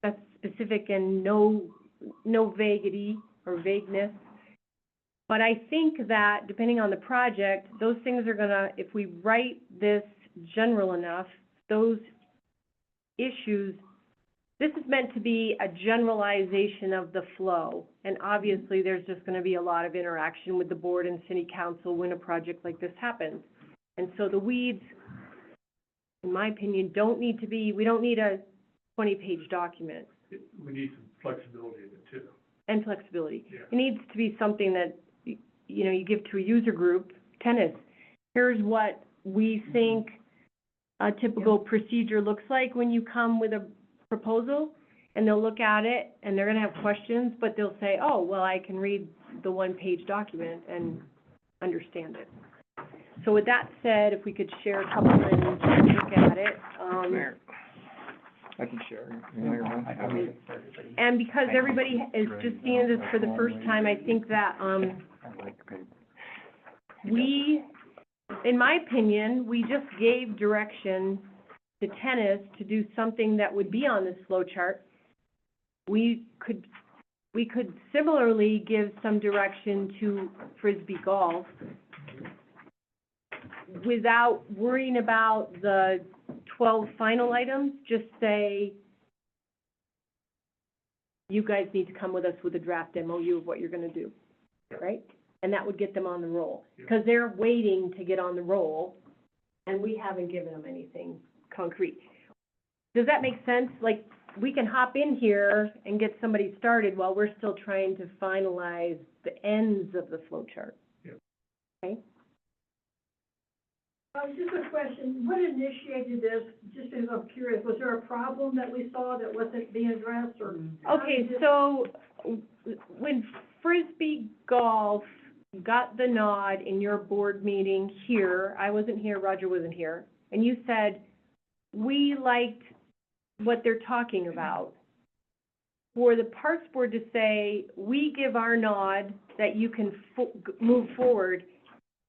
that's specific and no vaguity or vagueness. But I think that depending on the project, those things are gonna, if we write this general enough, those issues, this is meant to be a generalization of the flow. And obviously, there's just gonna be a lot of interaction with the board and city council when a project like this happens. And so the weeds, in my opinion, we don't need a 20-page document. We need some flexibility in it too. And flexibility. Yeah. It needs to be something that, you give to a user group, tennis. Here's what we think a typical procedure looks like when you come with a proposal, and they'll look at it, and they're gonna have questions, but they'll say, oh, well, I can read the one-page document and understand it. So with that said, if we could share a couple and look at it, I can share. and because everybody is just seeing this for the first time, I think that, I like paper. in my opinion, we just gave direction to tennis to do something that would be on this flow chart. We could similarly give some direction to Frisbee golf without worrying about the 12 final items. Just say, you guys need to come with us with a draft MOU of what you're gonna do, right? And that would get them on the roll, because they're waiting to get on the roll, and we haven't given them anything concrete. Does that make sense? Like, we can hop in here and get somebody started while we're still trying to finalize the ends of the flow chart. Yep. Okay? Just a question, what initiated this, just because I'm curious, was there a problem that we saw that wasn't being addressed, or? Okay, so when Frisbee Golf got the nod in your board meeting here, I wasn't here, Roger wasn't here, and you said, we liked what they're talking about. For the Parks Board to say, we give our nod that you can move forward,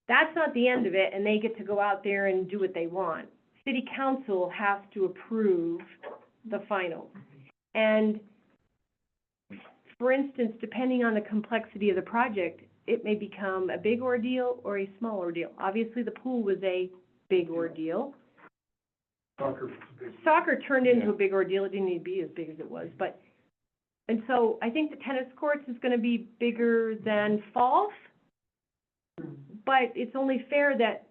that's not the end of it, and they get to go out there and do what they want. City Council has to approve the final. And, for instance, depending on the complexity of the project, it may become a big ordeal or a small ordeal. Obviously, the pool was a big ordeal. Soccer was a big. Soccer turned into a big ordeal. It didn't need to be as big as it was, but, and so I think the tennis courts is gonna be bigger than Falls, but it's only fair that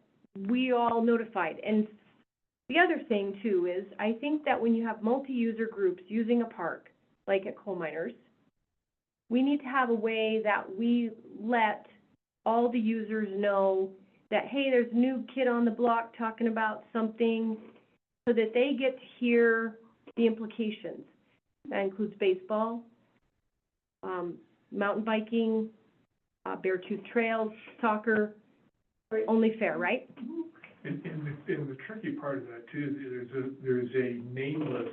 we all notified. And the other thing too is, I think that when you have multi-user groups using a park, like at Coal Miners, we need to have a way that we let all the users know that, hey, there's a new kid on the block talking about something, so that they get to hear the implications. That includes baseball, mountain biking, Beartooth Trails, soccer, only fair, right? And the tricky part of that too, there's a nameless,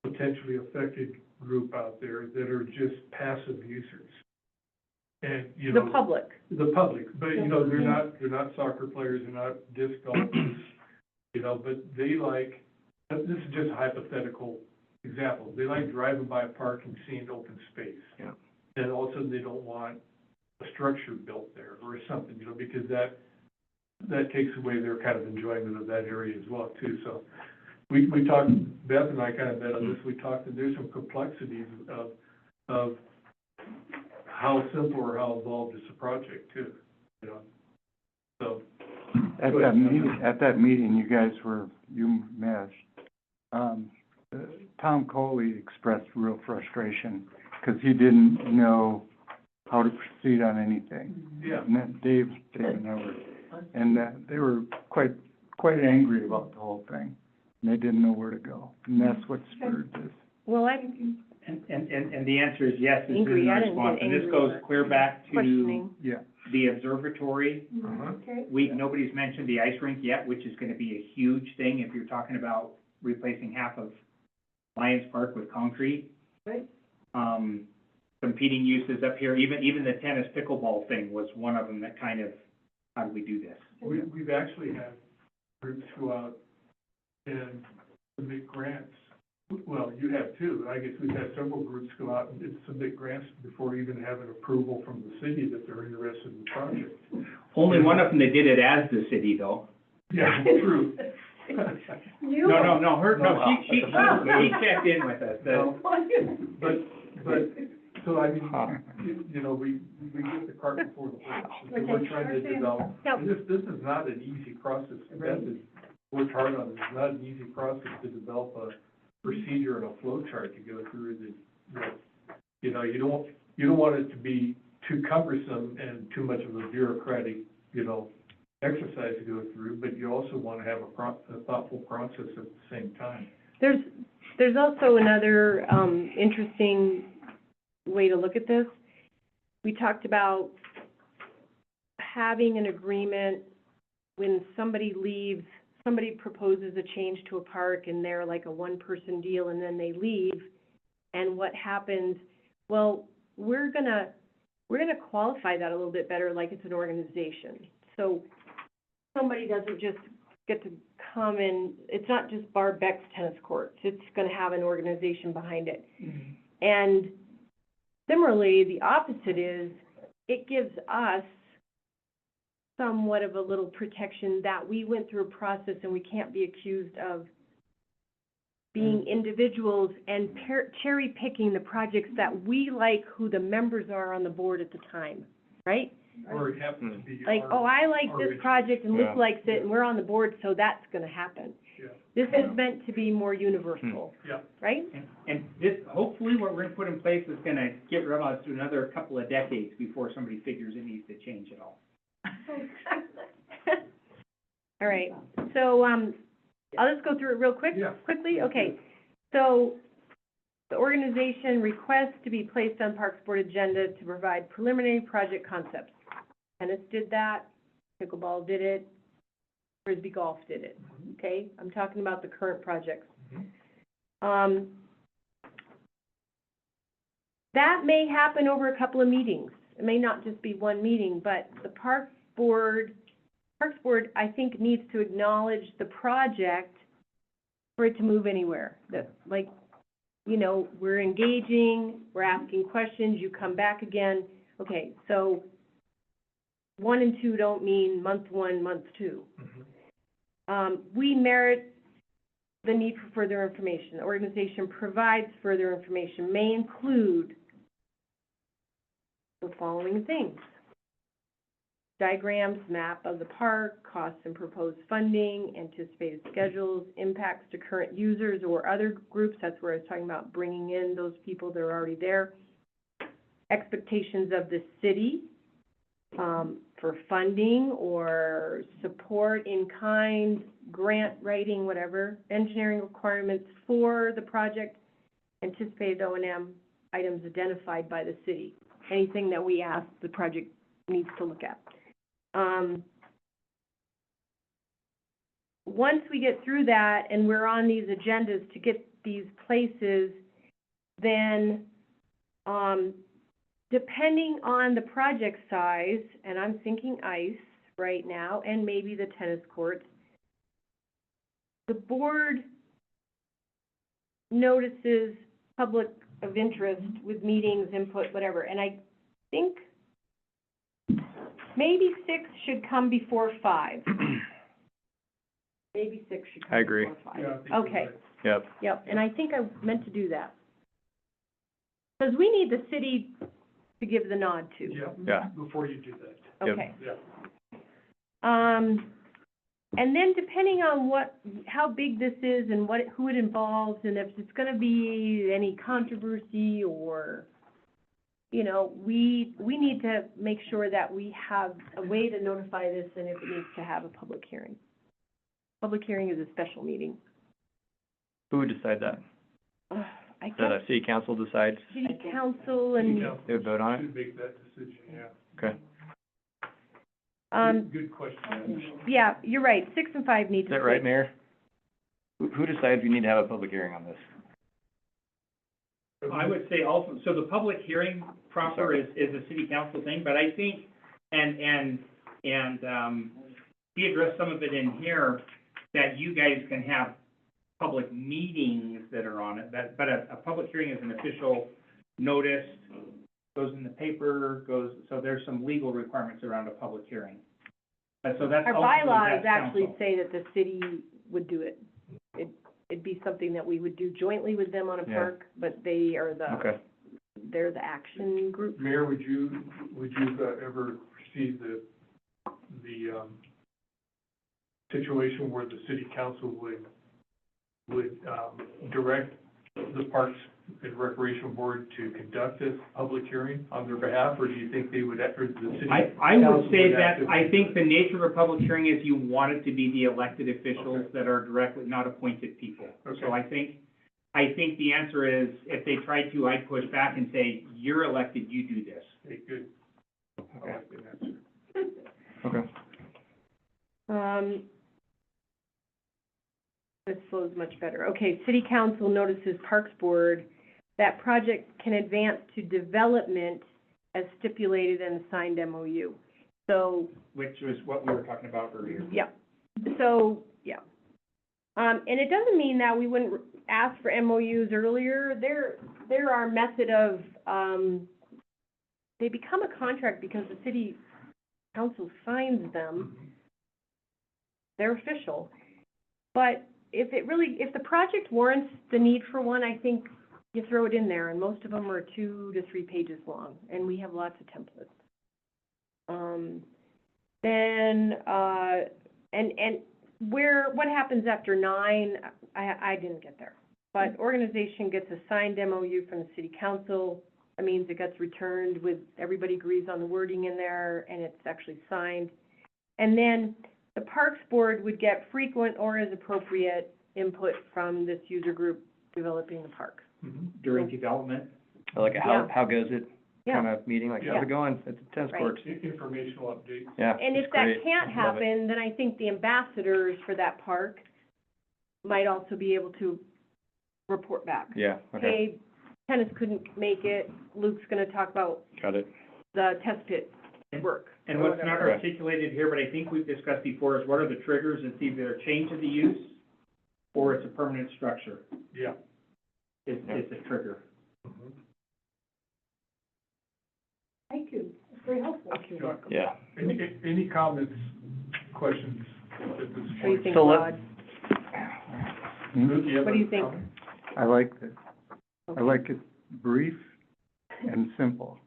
potentially affected group out there that are just passive users. And, The public. The public, but, they're not soccer players, they're not disc golfers, but they like, this is just a hypothetical example, they like driving by a park and seeing open space. Yeah. And all of a sudden, they don't want a structure built there or something, because that takes away their kind of enjoyment of that area as well, too. So we talked, Beth and I kind of met on this, we talked, and there's some complexities of how simple or how involved is the project, too, so. At that meeting, you meshed, Tom Coley expressed real frustration, because he didn't know how to proceed on anything. Yeah. And then Dave and I were, and they were quite angry about the whole thing, and they didn't know where to go, and that's what spurred this. Well, And the answer is yes, is in the Angry, I didn't response, get and this angry, goes but clear back to questioning. Yeah. the observatory. Okay. Nobody's mentioned the ice rink yet, which is gonna be a huge thing if you're talking about replacing half of Lions Park with concrete. Right. competing uses up here, even the tennis pickleball thing was one of them that kind of, how do we do this? We've actually had groups go out and submit grants. Well, you have too. I guess we've had several groups go out and submit grants before even having approval from the city that they're interested in the project. Only one of them that did it as the city, though. Yeah, true. She checked in with us, No, But, so I mean, you know, we get the cart before the horse. So we're trying to develop, and this is not an easy process. Beth has worked hard on it. It's not an easy process to develop a procedure and a flow chart to go through that, you know, you don't want it to be too cumbersome and too much of a bureaucratic, you know, exercise to go through, but you also want to have a thoughtful process at the same time. There's also another, interesting way to look at this. We talked about having an agreement when somebody leaves, somebody proposes a change to a park and they're like a one-person deal and then they leave, and what happens, well, we're gonna qualify that a little bit better like it's an organization. So somebody doesn't just get to come and, it's not just Barb Beck's tennis courts, it's gonna have an organization behind it. Mm-hmm. And similarly, the opposite is, it gives us somewhat of a little protection that we went through a process and we can't be accused of being individuals and cherry picking the projects that we like, who the members are on the board at the time, right? Or it happens to be Like, oh, I like this project and Luke Yeah. likes it and we're on the board, so that's gonna happen. Yeah. This is meant to be more universal, Yeah. right? And this, hopefully what we're gonna put in place is gonna get rid of us to another couple of decades before somebody figures it needs to change at all. All right, so, I'll just go through it real Yeah. quickly, okay. So, the organization requests to be placed on Parks Board agenda to provide preliminary project concepts. Tennis did that, pickleball did it, Frisbee golf did it, okay? I'm talking about the current projects. That may happen over a couple of meetings. It may not just be one meeting, but the Parks Board, I think, needs to acknowledge the project for it to move anywhere. That, like, you know, we're engaging, we're asking questions, you come back again. Okay, so 1 and 2 don't mean month 1, month 2. We merit the need for further information. The organization provides further information, may include the following things: diagrams, map of the park, costs and proposed funding, anticipated schedules, impacts to current users or other groups. That's where I was talking about bringing in those people that are already there. Expectations of the city, for funding or support in kind, grant writing, whatever, engineering requirements for the project, anticipated O&M items identified by the city, anything that we ask the project needs to look at. Once we get through that and we're on these agendas to get these places, then, depending on the project size, and I'm thinking ice right now, and maybe the tennis courts, the board notices public of interest with meetings, input, whatever, and I think maybe 6 should come before 5. Maybe 6 should come I agree. before 5. Yeah, I think you're Okay. right. Yep. Yep, and I think I meant to do that. Because we need the city to give the nod to. Yeah. Before you do that. Yep. Okay. Yeah. And then depending on how big this is and who it involves, and if it's gonna be any controversy or, you know, we need to make sure that we have a way to notify this and if it needs to have a public hearing. Public hearing is a special meeting. Who would decide that? I Does the guess city council decide? city council and, They would vote on it? Should make that decision, yeah. Okay. Good question. yeah, you're right, 6 and 5 need Is to. that right, Mayor? Who decides we need to have a public hearing on this? I would say also, so the public hearing proper is a city council thing, but I think, he addressed some of it in here, that you guys can have public meetings that are on it, but a public hearing is an official notice, goes in the paper, so there's some legal requirements around a public hearing. And so that's Our ultimately, bylaws that's actually council. say that the city would do it. It'd be something that we would do jointly with them on a Yeah. park, but they are Okay. they're the action group. Mayor, would you ever see the situation where the city council would direct the Parks and Recreation Board to conduct this public hearing on their behalf, or do you think they would, or the city? I would council say would that, actively- I think the nature of a public hearing is you want it to be the elected officials that are directly, not appointed people. Okay. So I think the answer is, if they tried to, I'd push back and say, you're elected, you do this. Okay, good. I like that answer. Okay. This flows much better. Okay, city council notices Parks Board that project can advance to development as stipulated in the signed MOU. So, Which was what we were talking about earlier. yeah, so, yeah. And it doesn't mean that we wouldn't ask for MOUs earlier. There are method of, they become a contract because the city council signs them. They're official. But if the project warrants the need for one, I think you throw it in there, and most of them are 2 to 3 pages long, and we have lots of templates. What happens after 9, I didn't get there. But organization gets a signed MOU from the city council. That means it gets returned with, everybody agrees on the wording in there, and it's actually signed. And then the Parks Board would get frequent or as appropriate input from this user group developing the park. During development. I like it. Yeah. How goes it? Yeah. Kind of meeting, like, Yeah. how's it going? It's a tennis Right. court. Informational updates. Yeah, And it's if that great. can't Love it. happen, then I think the ambassadors for that park might also be able to report back. Yeah, okay, Hey, tennis couldn't make it, Luke's gonna talk about got it. the test pit work. And or what's not whatever. articulated here, but I think we've discussed before, is what are the triggers? It's either a change of the use or it's a permanent structure Yeah. is the trigger. Thank you, it's very helpful. You're welcome. Yeah. Any comments, questions at this What do you point? think, So Rod? Luke, you have What do you a think? comment? I like it. I like it brief and simple.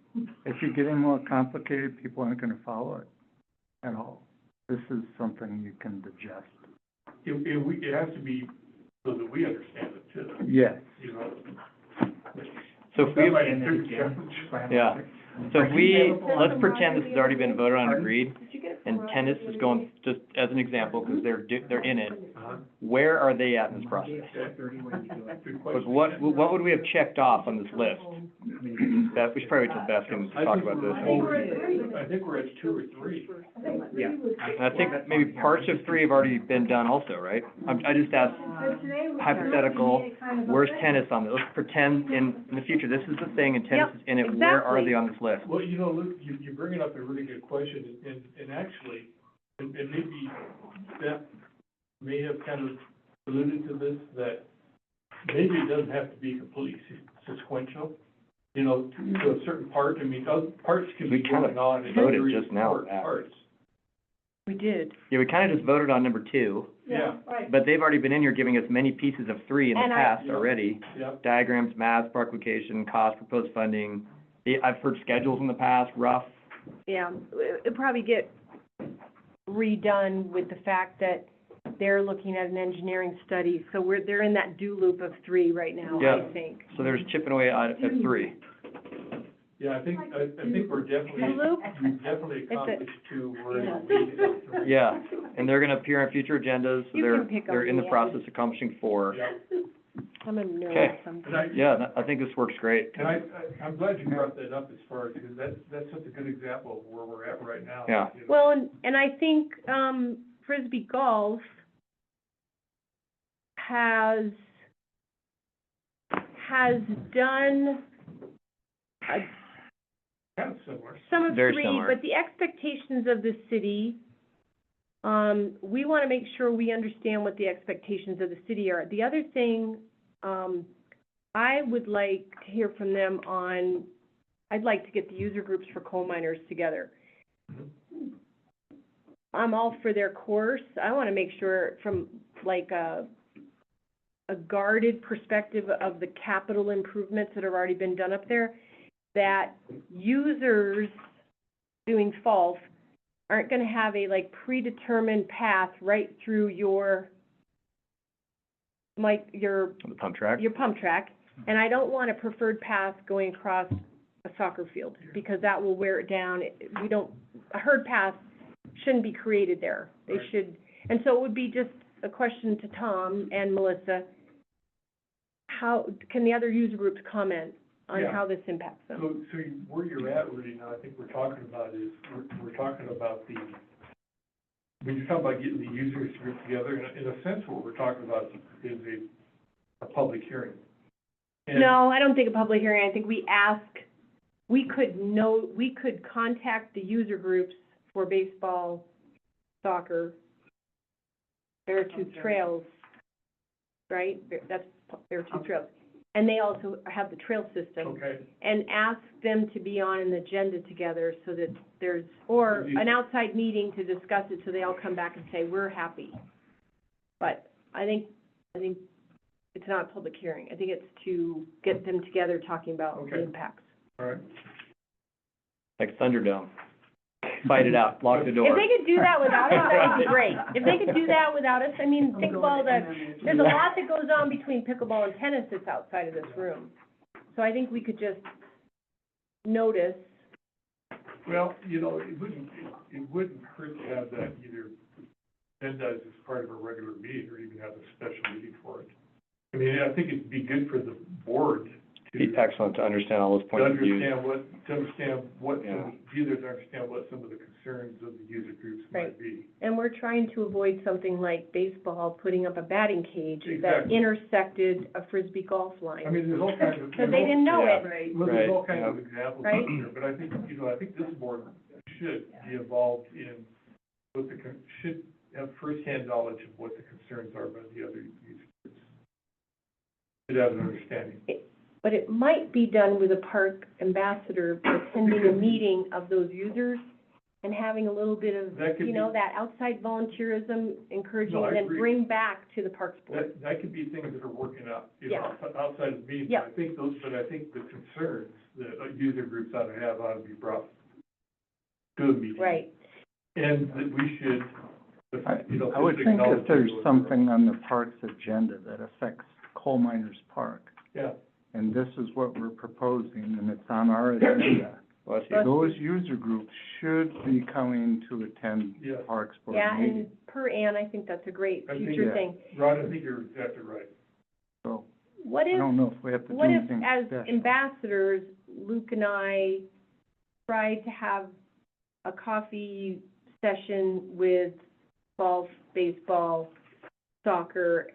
If you get any more complicated, people aren't gonna follow it at all. This is something you can digest. It has to be so that we understand it too, Yes. you know? So if That we, might and be then a again- challenge. yeah, so if we, let's pretend this has already been voted on and agreed, Did you get it from and Rod tennis the is other going, day? just as an example, because they're in it, Uh-huh. where are they at in this process? Good Like, question. what would we have checked off on this list? Beth, we should probably wait till Beth can I talk think about we're- this. I think we're at 2 or 3. I think Yeah. three was. And I think maybe parts of 3 have already been done also, right? I just asked, But today was. hypothetical, kind of a where's thing. tennis on it? Let's pretend in the future, this is the thing and tennis Yep, is in it, where are exactly. they on this list? Well, you know, Luke, you're bringing up a really good question, and actually, and maybe Beth may have kind of alluded to this, that maybe it doesn't have to be completely sequential, you know, to a certain part. I mean, other parts can We be kind of going on in voted very just now important that. parts. We did. Yeah, we kind of just voted on number 2, Yeah, Right. but they've already been in here giving us many pieces of 3 in the And past Yeah. already. yep. Diagrams, maps, park location, cost, proposed funding. I've heard schedules in the past, rough. Yeah, it'll probably get redone with the fact that they're looking at an engineering study, so they're in that do loop of 3 right now, I Yeah. think. So there's chipping away at 3. Yeah, I think we're definitely, Luke? we've definitely It's a- accomplished 2, we're in the lead at 3. Yeah, and they're gonna appear on future agendas, so You can pick they're on in the me, process of accomplishing 4. Yeah. I'm a nerd Okay. sometimes. And Yeah, I think this works great. I'm glad you brought that up as far as, because that's such a good example of where we're at right now. Yeah. you know. Well, and I think, Frisbee Golf has has done Kind of similar. some of Very three, similar. but the expectations of the city, we wanna make sure we understand what the expectations of the city are. The other thing, I would like to hear from them on, I'd like to get the user groups for coal miners together. I'm all for their course. I wanna make sure from like a guarded perspective of the capital improvements that have already been done up there, that users doing FALF aren't gonna have a like predetermined path right through your, like, your The pump track? pump track, and I don't want a preferred path going across a soccer field, because that will wear it down. A herd path shouldn't be created there. They Right. should, and so it would be just a question to Tom and Melissa, how, can the other user groups comment on Yeah. how this impacts them? So where you're at, Rudy, now, I think we're talking about is, we're talking about when you're talking about getting the users group together, in a sense, what we're talking about is a public hearing. And- No, I don't think a public hearing. I think we could contact the user groups for baseball, soccer, Beartooth Trails, right? That's Beartooth Trails. And they also have the trail system. Okay, And ask them to be on an agenda together so that there's, or an outside meeting to discuss it, so they all come back and say, we're happy. But I think it's not a public hearing. I think it's to get them together talking about the Okay. impacts. all right. Like Thunderdome. Fight it out, lock the door. If they could do that without us, that would be great. If they could do that without us, I mean, think of all there's a lot that goes on between pickleball and tennis that's outside of this room. So I think we could just notice, Well, it wouldn't hurt to have that either agendized as part of a regular meeting, or even have a special meeting for it. I mean, I think it'd be good for the board Be to excellent to understand all those points of view. understand what Yeah. users understand what some of the concerns of the user groups might Right. be. and we're trying to avoid something like baseball putting up a batting cage that Exactly. intersected a Frisbee golf line. I mean, there's all kinds of. Because they didn't know Yeah. it. Right. Well, there's all Right, kinds of yeah. examples Right. out there, but I think, I think this board should be involved in what should have firsthand knowledge of what the concerns are by the other user groups. Should have an understanding. But it might be done with a park ambassador attending a meeting of those users and having a little bit of, That could be- that outside volunteerism, encouraging, No, I and then agree. bring back to the Parks Board. That could be things that are working out, Yeah. outside of meetings. Yeah. I think the concerns that user groups ought to be brought to a meeting. Right. And that we should, I would think if there's something on the park's agenda that affects Coal Miners Park, Yeah, and this is what we're proposing, and it's on our agenda, Well, that's But- those user groups should be coming to attend Yes. Parks Board Yeah, meeting. and per Ann, I think that's a great I think future that- thing. Ron, I think you're exactly right. So, What I if, don't know if we have to do what if, anything as special. ambassadors, Luke and I tried to have a coffee session with golf, baseball, soccer,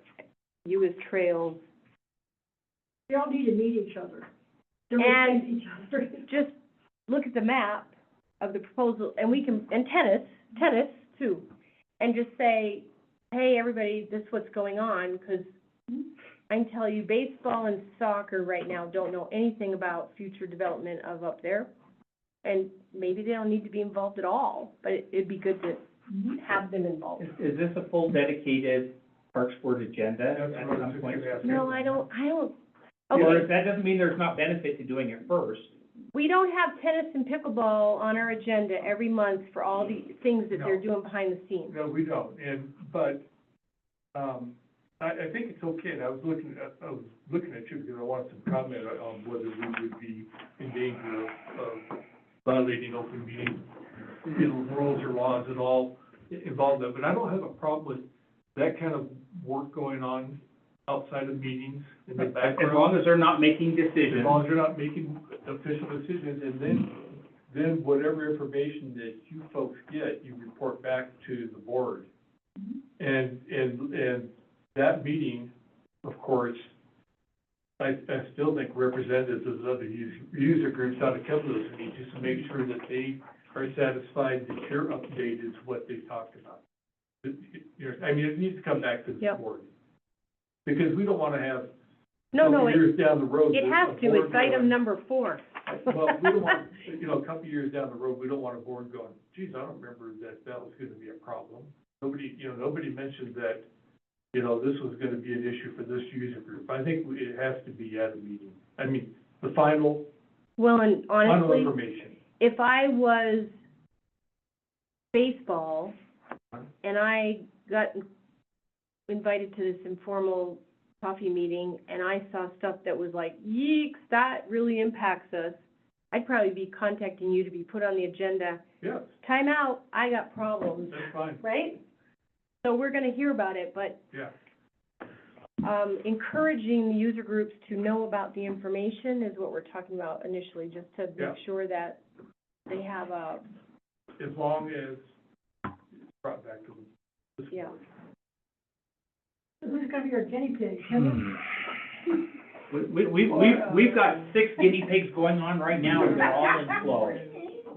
US Trails, We all need to meet each other. To And- respect each other. just look at the map of the proposal, and we can, and tennis too, and just say, hey, everybody, this is what's going on, because I can tell you, baseball and soccer right now don't know anything about future development of up there, and maybe they don't need to be involved at all, but it'd be good to have them involved. Is this a full dedicated Parks Board agenda That's at what I was some just point? gonna ask. No, I don't, Or okay, if that doesn't mean there's not benefit to doing it first. we don't have tennis and pickleball on our agenda every month for all the things that they're No. doing behind the scenes. No, we don't, but, I think it's okay, and I was looking at you because I wanted some comment on whether we would be in danger of violating open meeting, rules or laws at all involved in, but I don't have a problem with that kind of work going on outside of meetings in the background. As long as they're not making As decisions. long as you're not making official decisions, and then whatever information that you folks get, you report back to the board. And that meeting, of course, I still think representatives of the other user groups ought to come to those meetings just to make sure that they are satisfied that you're updated to what they talked about. I mean, it needs to come back to the Yep. board. Because we don't wanna have, No, couple it years down the road. it that has a to, board it's item going- number 4. Well, we don't want, a couple years down the road, we don't want a board going, geez, I don't remember that was gonna be a problem. Nobody mentioned that, this was gonna be an issue for this user group. I think it has to be at a meeting. I mean, the final Well, and honestly, information. if I was baseball and I got invited to this informal coffee meeting and I saw stuff that was like, yeeks, that really impacts us, I'd probably be contacting you to be put on the agenda. Yes, Time out, I got problems, that's fine, right? So we're gonna hear about it, but, yeah. encouraging the user groups to know about the information is what we're talking about initially, just to Yeah. make sure that they have a, As long as it's brought back to the yeah. board. So who's gonna be our guinea pig? We've got 6 guinea pigs going on right now, and they're all in flow.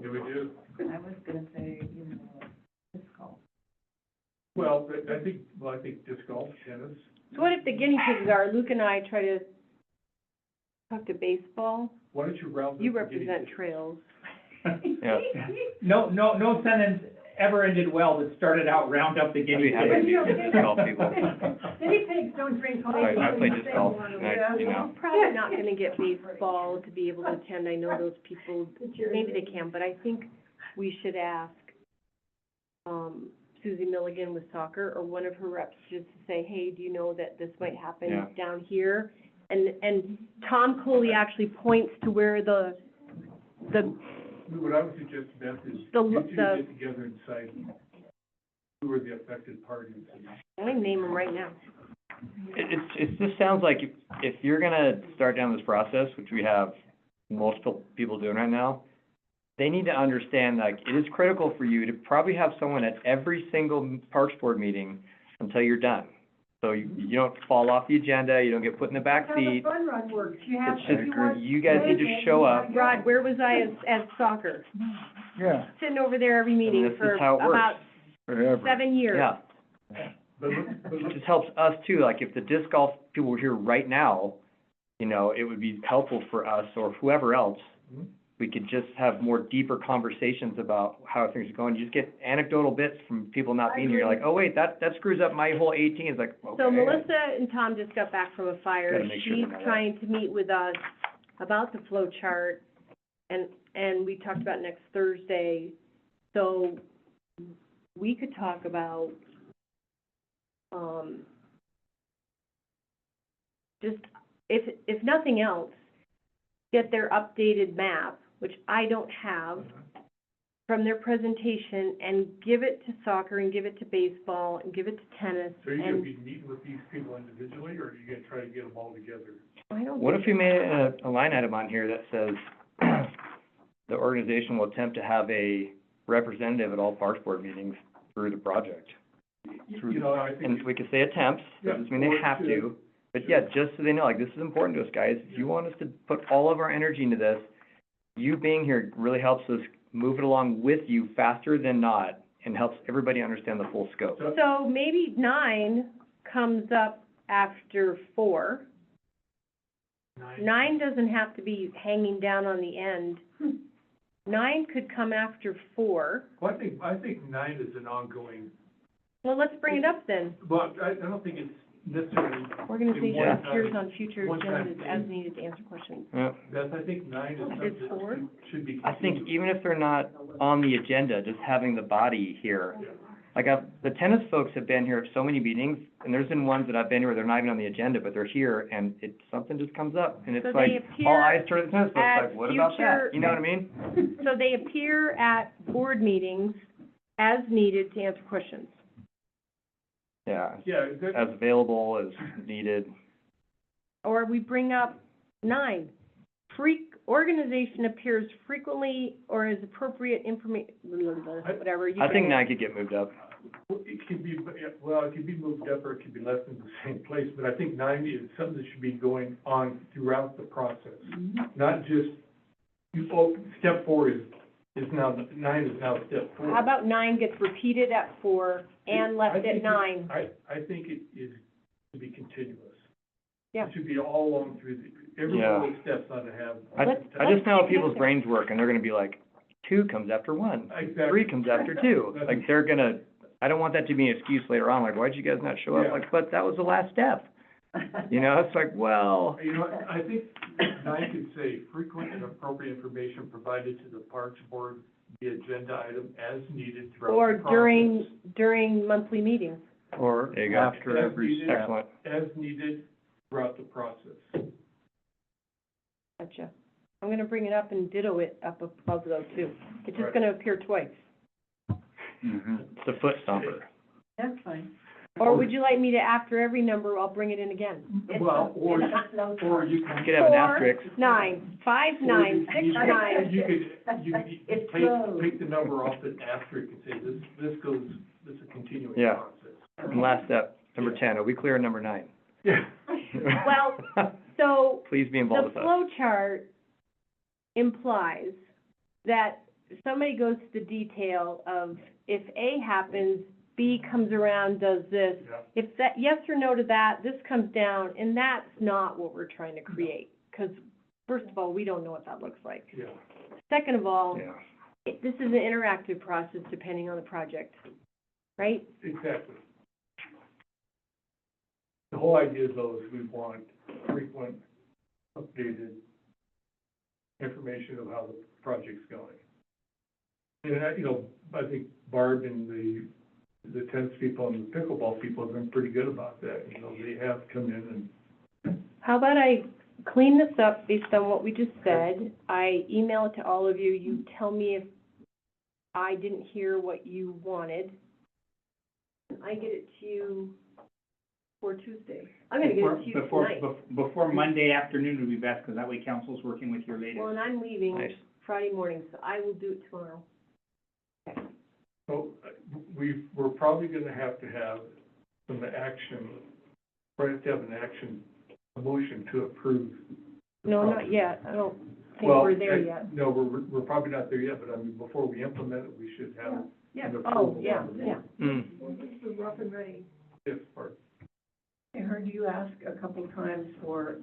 Yeah, we do. I was gonna say, disc golf. Well, I think disc golf, tennis. So what if the guinea pigs are, Luke and I try to talk to baseball, Why don't you round up you the guinea represent pigs? trails. Yeah. No sentence ever ended well that started out round up the guinea I'd be happy pig. to disc golf people. Guinea pigs don't drink coffee. I play disc golf, and I'm probably not gonna get baseball to be able to attend, I know those people, maybe they can, but I think we should ask, Susie Milligan with soccer, or one of her reps, just to say, hey, do you know that this might happen Yeah. down here? And Tom Coley actually points to where the, What I would suggest, Beth, is The- you two the- get together and decide who are the affected parties. I'm gonna name them right now. It just sounds like if you're gonna start down this process, which we have multiple people doing right now, they need to understand, like, it is critical for you to probably have someone at every single Parks Board meeting until you're done. So you don't fall off the agenda, you don't get put in the back That's how the seat. fun run works. You have, It's if you want. just, you guys need to show up. Rod, where was I as soccer? Yeah, Sitting over there every And meeting this is for how it works. about forever. 7 years. Yeah, it just helps us too, like, if the disc golf people were here right now, it would be helpful for us or whoever else. Mhm. We could just have more deeper conversations about how things are going. You just get anecdotal bits from people not being here, you're like, oh, wait, that screws up my whole 18, it's like, okay. So Melissa and Tom just got back from a fire. Gotta make sure they She's know that. trying to meet with us about the flow chart, and we talked about next Thursday. So we could talk about, just, if nothing else, get their updated map, which I don't have, from their presentation, and give it to soccer, and give it to baseball, and give it to tennis, So are you gonna and be meeting with these people individually, or are you gonna try to get them all together? I don't What think if we made a line item on here that says, the organization will attempt to have a representative at all Parks Board meetings through the project? I think. And we could say attempts, Yeah, doesn't mean they or have should. to, but yeah, just so they know, like, this is important to us, guys. If you want us to put all of our energy into this, you being here really helps us move it along with you faster than not, and helps everybody understand the full scope. So maybe 9 comes up after 4. 9 doesn't have to be hanging down on the end. 9 could come after 4. Well, I think 9 is an ongoing, Well, let's bring it up then. but I don't think it's necessarily, Organization Yeah. appears on future One-time agendas thing. as needed to answer questions. Yeah. Beth, I think 9 is something It's 4? that should be. I think even if they're not on the agenda, just having the body here. Like, the tennis folks have been here at so many meetings, and there's been ones that I've been here where they're not even on the agenda, but they're here, and something just comes up, and it's So like, they appear all eyes turn to the tennis folks, at like, what about future- that? You know what I mean? So they appear at board meetings as needed to answer questions. Yeah, Yeah, as available as needed. Or we bring up 9, organization appears frequently or as appropriate whatever. You I bring think it. 9 could get moved up. It could be, well, it could be moved up or it could be left in the same place, but I think 9 is something that should be going on throughout the process. Not just, step 4 is now, 9 is now step 4. How about 9 gets repeated at 4 and left I at think 9? I think it is to be continuous. Yeah. It should be all along through every one of those steps ought to have. I just know how people's brains work, and they're gonna be like, 2 comes after 1, Exactly. 3 comes after 2. Like, they're gonna, I don't want that to be an excuse later on, like, why'd you guys not show up? Yeah. Like, but that was the last step. You know, it's like, well, You know, I think 9 could say frequent and appropriate information provided to the Parks Board, the agenda item as needed throughout Or the process. during monthly meetings? Or There you go. after As every needed. step. excellent. As needed throughout the process. Gotcha. I'm gonna bring it up and ditto it up above though too. It's just Right. gonna appear twice. Mhm. It's a foot stomper. That's fine. Or would you like me to, after every number, I'll bring it in again? Well, or you You can. could have an 4, asterisk. 9, 5, 9, 6, 9. You could It's take closed. the number off the asterisk and say, this is a continuing Yeah. process. And last step, number 10, are we clear on number 9? Yeah. Well, So, Please be involved with the us. flow chart implies that somebody goes to the detail of if A happens, B comes around, does this. Yeah. If that, yes or no to that, this comes down, and that's not what we're trying to create. Because first of all, we don't know what that looks like. Yeah. Second of all, Yeah. this is an interactive process depending on the project, right? Exactly. The whole idea though is we want frequent, updated information of how the project's going. And I think Barb and the tennis people and the pickleball people have been pretty good about that. They have come in and, How about I clean this up based on what we just said? I email it to all of you. You tell me if I didn't hear what you wanted. And I get it to you for Tuesday. I'm gonna get it to you tonight. Before Monday afternoon would be best, because that way council's working with your latest. Well, and I'm leaving Nice. Friday morning, so I will do it tomorrow. so we're probably gonna have some action, probably have to have an action, a motion to approve. the No, not project. yet. I don't think Well, we're there yet. No, we're probably not there yet, but I mean, before we implement it, we should have Yeah. an Oh, approval. yeah, on the yeah. board. This is rough and ready. Yes, part. I heard you ask a couple times for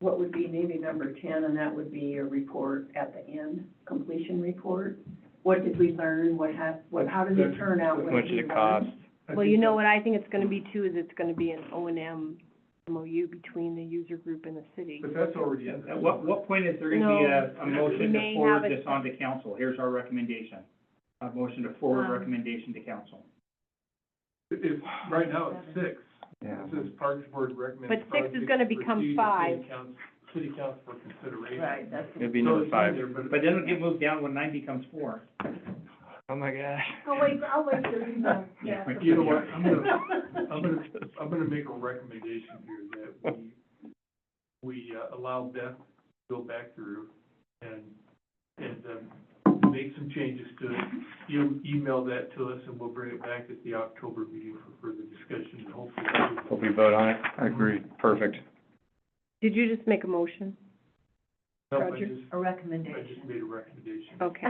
what would be maybe number 10, and that would be a report at the end, completion report. What did we learn? How did it turn out? How What much did did we it learn? cost? Well, you know what I think it's gonna be too, is it's gonna be an O&M MOU between the user group and the city. But that's already in there. At what point is there gonna be a We motion may to forward have it- this on to council? Here's our recommendation. A motion to forward Um, recommendation to council. It's, right now, it's 6. Yeah. It says Parks Board recommends. But 6 is project gonna become proceed to 5. City council for consideration. Right, that's. It'd be So number it's in 5. there, But then it'll get moved down when 9 becomes 4. Oh, my gosh. I'll wait till you're done, yeah. You know what, I'm gonna make a recommendation here that we allow Beth to go back through and make some changes to it. You email that to us and we'll bring it back at the October meeting for further discussion and hopefully. Hope we vote on it. I agree. Perfect. Did you just make a motion? No, Roger, a I just recommendation. made a recommendation. Okay.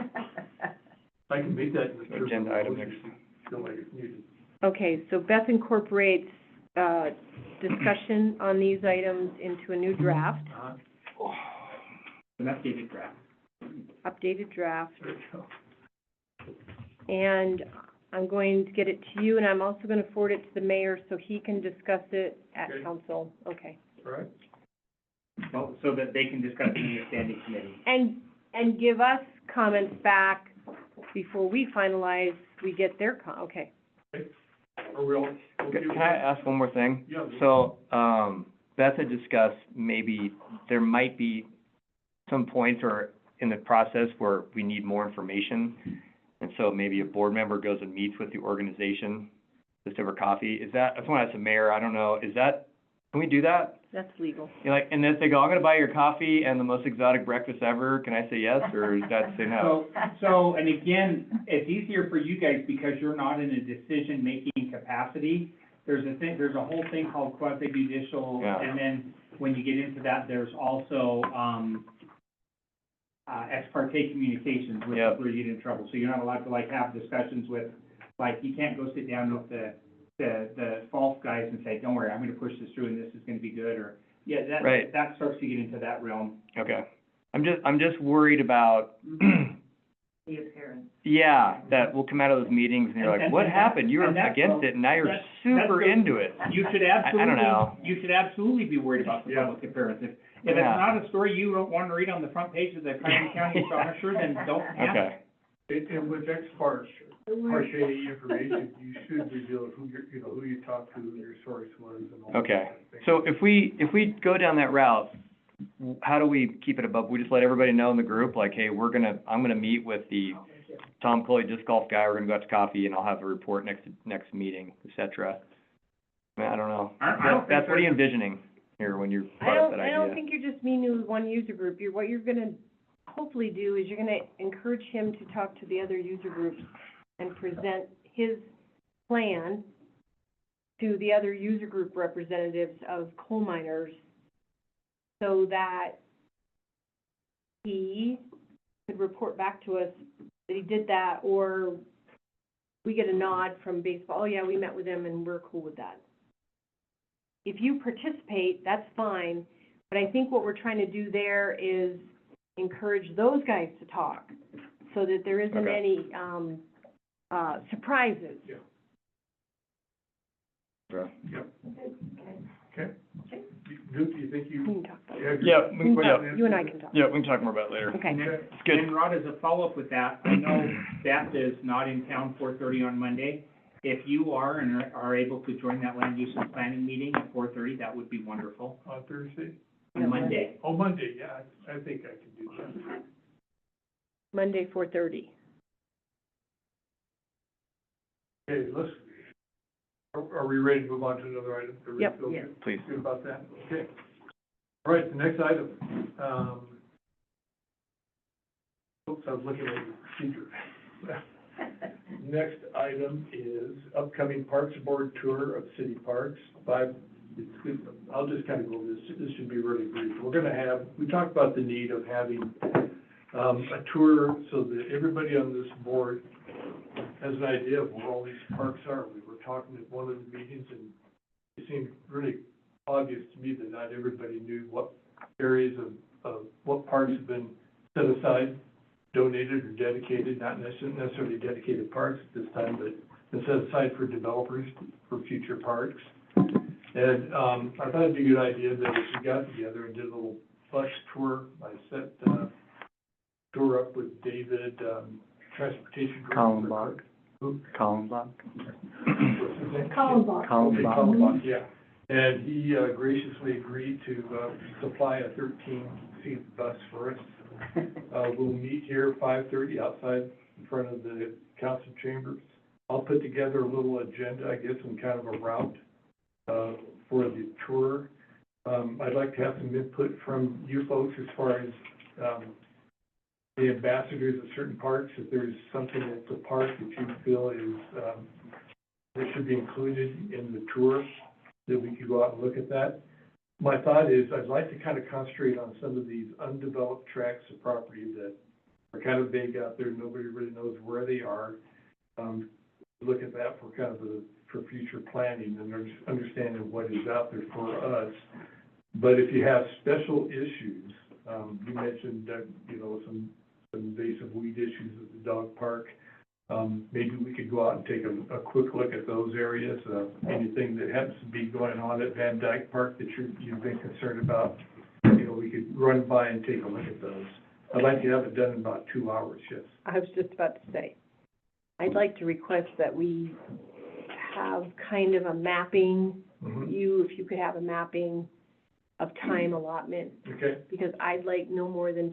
I can make that in the. Agenda item motion next. if you feel like it's needed. Okay, so Beth incorporates, discussion on these items into a new draft, Uh-huh. An updated draft. updated draft, There you go. and I'm going to get it to you, and I'm also gonna forward it to the mayor so he can discuss it at Okay. council. Okay. All right? Well, so that they can discuss it in the standing committee. And give us comments back before we finalize, we get their okay. Are we all okay with Can I ask one more thing? Yeah. So, Beth had discussed maybe there might be some points or in the process where we need more information. And so maybe a board member goes and meets with the organization just over coffee. Is that, I just want to ask the mayor, I don't know, is that Can we do that? That's legal. You're like, and if they go, I'm gonna buy your coffee and the most exotic breakfast ever, can I say yes, or is that say no? So, and again, it's easier for you guys because you're not in a decision-making capacity. There's a whole thing called quasi judicial, Yeah. and then when you get into that, there's also, ex parte communications, which Yep. is where you get in trouble. So you're not allowed to like have discussions with, like, you can't go sit down with the false guys and say, don't worry, I'm gonna push this through and this is gonna be good, or, yeah, Right. that starts to get into that realm. Okay. I'm just worried about, The appearance. yeah, that we'll come out of those meetings and you're like, And- what and happened? You were and that's- against it and now you're that's super the- into it. You should I don't know. absolutely, you should absolutely be worried about the Yeah. public appearance. If it's Yeah. not a story you don't want to read on the front page of the Cuyahoga County Chronicle, then don't have Okay. it. And with ex parte information, you should reveal who who you talked to, who your source was, and all that Okay. kind of thing. So if we go down that route, how do we keep it above? We just let everybody know in the group, like, hey, I'm gonna meet with the Tom Coley disc golf guy, we're gonna go out to coffee and I'll have a report next meeting, et cetera. I mean, I don't know. I don't think That's, what are you envisioning here when you're part of that I idea? don't think you're just meeting with one user group. What you're gonna hopefully do is you're gonna encourage him to talk to the other user groups and present his plan to the other user group representatives of coal miners so that he could report back to us that he did that, or we get a nod from baseball, oh yeah, we met with him and we're cool with that. If you participate, that's fine, but I think what we're trying to do there is encourage those guys to talk, so that there isn't Okay. any, surprises. Yeah. Okay. Yep. Okay. Luke, do you think We you can talk about it. have Yeah, your? we can talk. You and I can talk. Yeah, we can talk more about it later. Okay. And then- It's good. And Rod, as a follow-up with that, I know Beth is not in town 4:30 on Monday. If you are and are able to join that land use and planning meeting at 4:30, that would be wonderful. On Thursday? On Monday. Oh, Monday, yeah, I think I can do that. Monday, 4:30. Okay, are we ready to move on to another item? Everybody Yep. feel Yes. Please. good about that? Okay. All right, the next item, oops, I was looking at the procedure. Next item is upcoming Parks Board tour of city parks. I'll just kind of go over this should be really brief. We talked about the need of having, a tour so that everybody on this board has an idea of where all these parks are. We were talking at one of the meetings, and it seemed really obvious to me that not everybody knew what areas of what parks have been set aside, donated or dedicated, not necessarily dedicated parks at this time, but been set aside for developers for future parks. And, I thought it'd be a good idea that if we got together and did a little bus tour, I set, tour up with David, transportation. Director. Kallenbach. Who? Kallenbach. What's his name? Kallenbach. Okay, Kallenbach, yeah. And he graciously agreed to supply a 13-seat bus for us. We'll meet here 5:30 outside in front of the council chambers. I'll put together a little agenda, I guess, and kind of a route for the tour. I'd like to have some input from you folks as far as the ambassadors of certain parks. If there's something at the park that you feel is that should be included in the tour, that we could go out and look at that. My thought is, I'd like to kind of concentrate on some of these undeveloped tracts of property that are kind of vague out there, nobody really knows where they are. Look at that for kind of for future planning and understanding what is out there for us. But if you have special issues, you mentioned that, some invasive weed issues at the dog park. Maybe we could go out and take a quick look at those areas. Anything that happens to be going on at Van Dyke Park that you've been concerned about, we could run by and take a look at those. I'd like to have it done in about 2 hours, yes. I was just about to say, I'd like to request that we have kind of a mapping, if you could have a mapping of time allotment, Okay, because I'd like no more than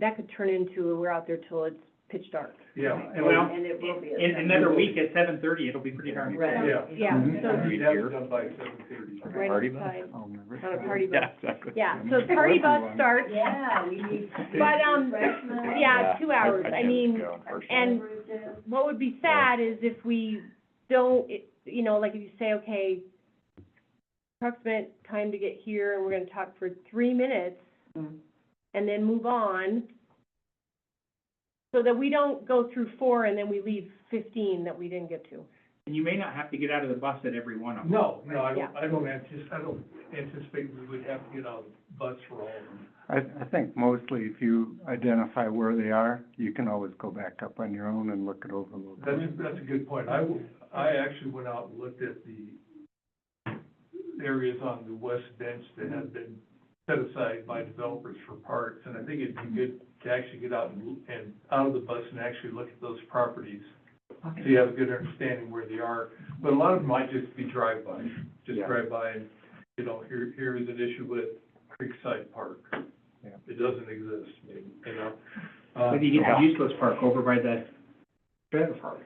that could turn into, we're out there till it's pitch dark. Yeah, Well, And it will be at in another week at 7:30, it'll be pretty dark. Right. yeah. Yeah, Mhm. so We'd have it done by 7:30. right Party outside, I'll never. on a party bus. Yeah, exactly. Yeah, so the party bus Everyone. starts, Yeah, we need. but, refreshments. yeah, 2 hours. I can't mean, go, unfortunately. and Beverages. what would be sad is if we don't, you know, like if you say, okay, approximate time to get here, and we're gonna talk for 3 minutes, Mm. and then move on, so that we don't go through 4 and then we leave 15 that we didn't get to. And you may not have to get out of the bus at every one of them. No, I Yeah. don't anticipate we would have to get on the bus for all of them. I think mostly if you identify where they are, you can always go back up on your own and look it over a little bit. That's a good point. I actually went out and looked at the areas on the west bench that have been set aside by developers for parks, and I think it'd be good to actually get out and out of the bus and actually look at those properties, so you have a good understanding where they are. But a lot of them might just be drive-by, just Yeah. drive by and, you know, here is an issue with Creekside Park. Yeah. It doesn't exist, you know? But you get the useless park over by the trailer park.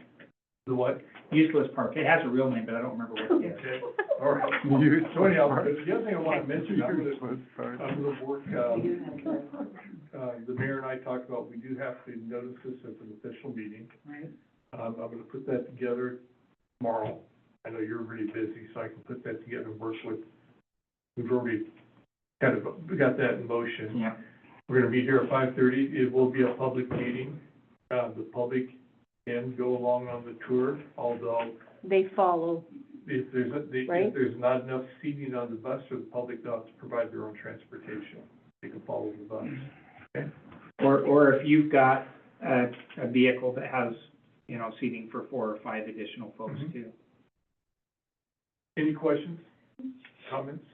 The what? Useless park. It has a real name, but I don't remember what it is. Okay, all right. Useless So anyhow, park. but the other thing I want to mention, I'm Useless park. gonna work, the mayor and I talked about, we do have to notice this as an official meeting. Right. I'm gonna put that together tomorrow. I know you're really busy, so I can put that together and work with, we've already kind of, we got that in motion. Yeah. We're gonna be here at 5:30. It will be a public meeting. The public can go along on the tour, although They follow, if there's, Right. if there's not enough seating on the bus, or the public does provide their own transportation, they can follow the bus. Okay? Or if you've got a vehicle that has, you know, seating for 4 or 5 additional folks Mhm. too. Any questions, comments?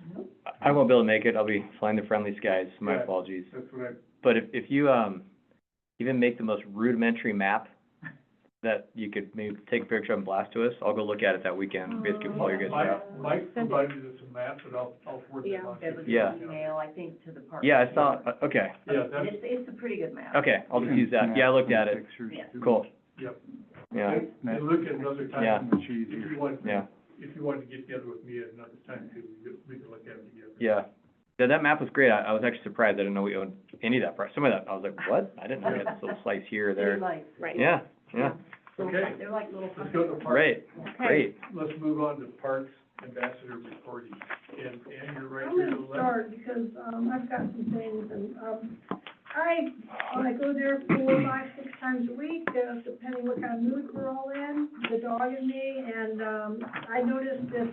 I won't be able to make it, I'll be flying the Friendly Skies, my Yeah. apologies. That's what I, But if you, even make the most rudimentary map that you could maybe take a picture of and blast to us, I'll go look at it that weekend, basically follow your guys' route. Mike provided us a map, but I'll forward Yeah. that on. It was Yeah. an email, I think, to the park. Yeah, I saw, okay, Yeah, And that's, it's a pretty good map. okay, I'll just use that, yeah, I looked at it, Pictures, Yeah. too. cool, yep. yeah, And look at another time. Yeah. Much If easier. you want, yeah, if you want to get together with me at another time too, we can look at it together. yeah. Yeah, that map was great, I was actually surprised, I didn't know we owned any of that part, some of that, I was like, what? I didn't know we had this little slice here or City there. lights. right. Yeah, yeah, Okay. They're like little. Let's go to the park. great, great. Let's move on to Parks Ambassador reporting. And you're right I'm here to gonna the left. start because, I've got some things and, I go there 4, 5, 6 times a week, depending what kind of mood we're all in, the dog and me, and, I noticed this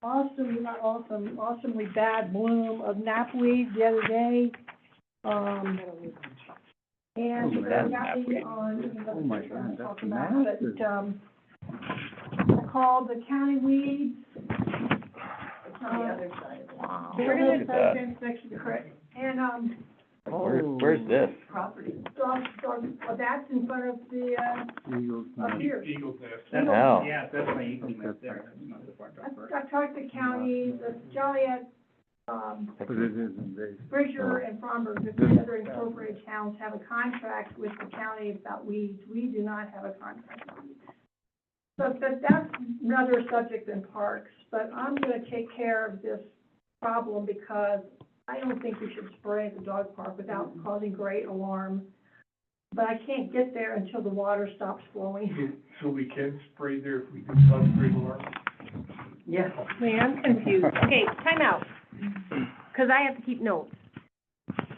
awesomely bad bloom of knapweed the other day. And Oh, that's got me knapweed. on, Oh, my God, talk that's about, massive. but, called the county weeds. It's on the other side of the Wow. So we're gonna- Look at that. Section, correct. And, Where's this? property. that's in front of the, Eagles, up nest. here. Eagle's Nest. That's, Oh. yeah, that's my eagle nest there, that's not the part dog park. I talked to county, the Joliet, But it is invasive. Bridger and Fromberg, the other incorporated towns have a contract with the county about weeds. We do not have a contract with weeds. But that's another subject than parks, but I'm gonna take care of this problem because I don't think we should spray at the dog park without causing great alarm. But I can't get there until the water stops flowing. So we can spray there if we do cause great alarm? Yeah. Wait, I'm confused. Okay, time out, because I have to keep notes.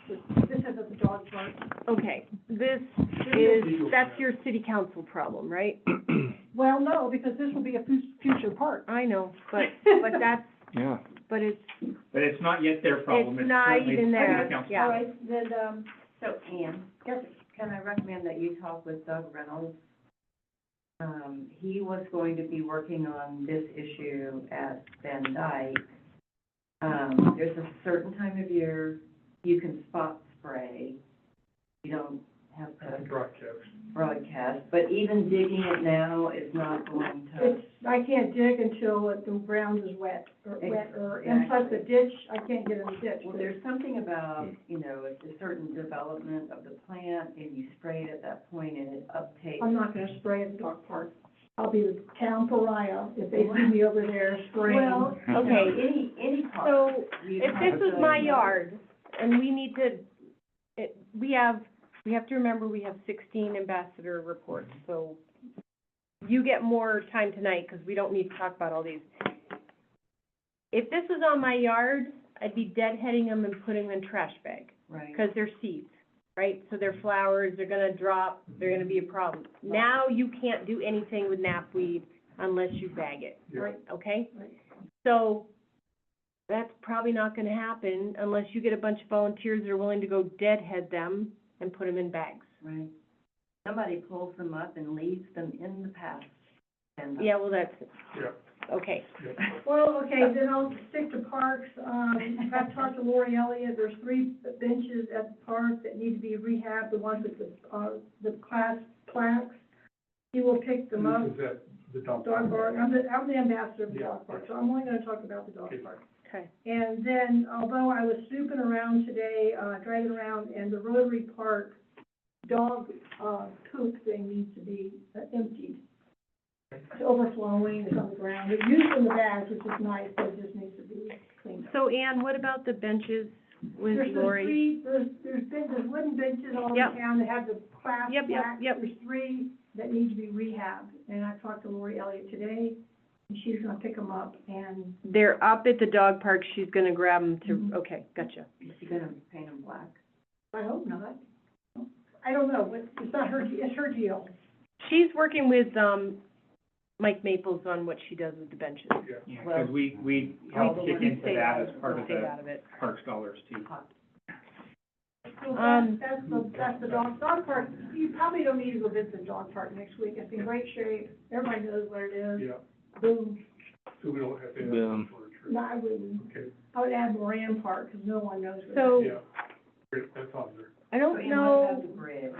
This is at the dog park. Okay, this is, that's your city council problem, right? Well, no, because this will be a future park. I know, but that's, Yeah. but it's, But it's not yet their problem, it's it's not currently even the there, council. yeah. All right, then, So, Ann, can I recommend that you talk with Doug Reynolds? He was going to be working on this issue at Van Dyke. There's a certain time of year you can spot spray. You don't have to broadcast. but even digging it now is not going to, I can't dig until the ground is wet, and plus the ditch, I can't get in the ditch. well, there's something about, you know, it's a certain development of the plant, and you spray it at that point, and it uptakes. I'm not gonna spray at the dog park. I'll be the town pariah if they see me over there spraying. Well, you know, Okay. any park. So, you if have this is to- my yard, and we need to, we have to remember, we have 16 ambassador reports, so you get more time tonight, because we don't need to talk about all these. If this was on my yard, I'd be deadheading them and putting them in trash bag, Right. because they're seeds, right? So they're flowers, they're gonna drop, they're gonna be a problem. Now, you can't do anything with knapweed unless you bag it, Yeah. right, okay? Right. So, that's probably not gonna happen unless you get a bunch of volunteers that are willing to go deadhead them and put them in bags. Right. Somebody pulls them up and leaves them in the path. And Yeah, well, that's, Yeah, okay. yeah. Well, okay, then I'll stick to parks. I've talked to Lori Elliott, there's 3 benches at the park that need to be rehabbed, the ones with the class plaques. He will pick them up. This is at the dog Dog park. park, I'm the ambassador of the Yeah. dog park, so I'm only gonna talk about the dog Okay. park. Okay. And then, although I was snooping around today, driving around, and the Rotary Park dog, poop thing needs to be emptied. It's overflowing, it's on the ground, it's used in the bags, which is nice, but it just needs to be cleaned up. So, Ann, what about the benches with There's Lori? there's wooden benches all over Yep. town that have the class Yep, yep, plaques. yep. There's 3 that need to be rehabbed, and I talked to Lori Elliott today, and she's gonna pick them up, and They're up at the dog park, she's gonna grab them Mhm. to, okay, gotcha. Is she gonna paint them black? I hope not. I don't know, but it's not her, it's her deal. She's working with, Mike Maples on what she does with the benches. Yeah. Yeah, Well, because we help kick We into stay that out as of- part we of stay the out of it. parks dollars too. So Um, that's the dog park. You probably don't need to go visit the dog park next week. It's in great shape. Everybody knows what it is. Yeah, Boom. so we don't have to. Boom. For a trip. No, I wouldn't. Okay, I would add Moran Park, because no one knows where So- yeah, great, that's on there. I So don't Ann, what about know, the bridge?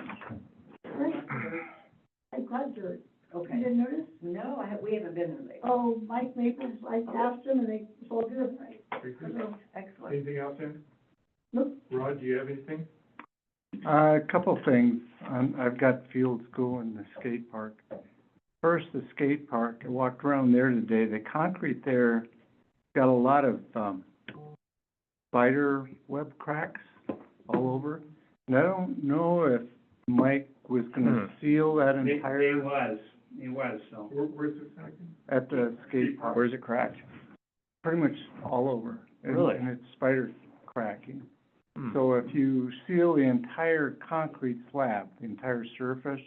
I got dirt. You Okay. didn't notice? No, we haven't been there lately. Oh, Mike Maples, I asked him, and it's all good, right? Very good. So, Excellent. Anything else, Ann? Nope. Rod, do you have anything? A couple things. I've got field school and the skate park. First, the skate park, I walked around there today. The concrete there got a lot of, spider web cracks all over. And I don't know if Mike was gonna seal that entire, It was, so. Where's this at? at the skate park, Where's it cracked? pretty much all over. And- Really? And it's spider cracking. Hmm. So if you seal the entire concrete slab, the entire surface,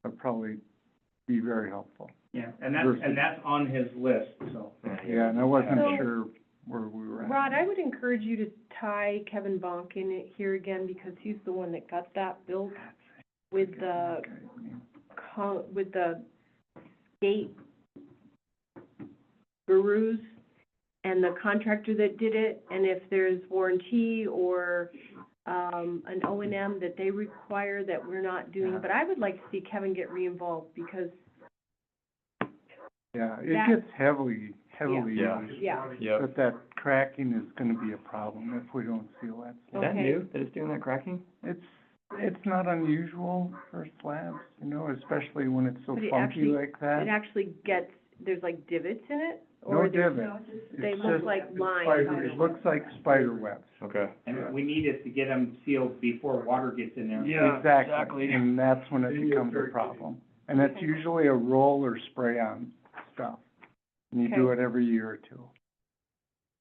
that'd probably be very helpful. Yeah, and that's on his list, so. Yeah, and I wasn't So- sure where we were at. Rod, I would encourage you to tie Kevin Bonk in it here again, because he's the one that got that built with the, with the gate gurus and the contractor that did it, and if there's warranty or, an O and M that they require that we're not doing, but I would like to see Kevin get re-involved, because, Yeah, it that- gets heavily Yeah. used. yeah. Yep. But that cracking is gonna be a problem if we don't seal that. Is that Okay. new, that it's doing that cracking? It's not unusual for slabs, you know, especially when it's so But it funky actually- like It that. actually gets, there's like divots in it? No Or there's- divots. They It's look just like it's lines. spider- It looks like spider webs. Okay. And we needed to get them sealed before water gets in there. Yeah, Exactly, exactly. and that's when it Then you becomes start a getting- problem. And it's Okay. usually a roll or spray-on stuff. And you do Okay. it every year or two.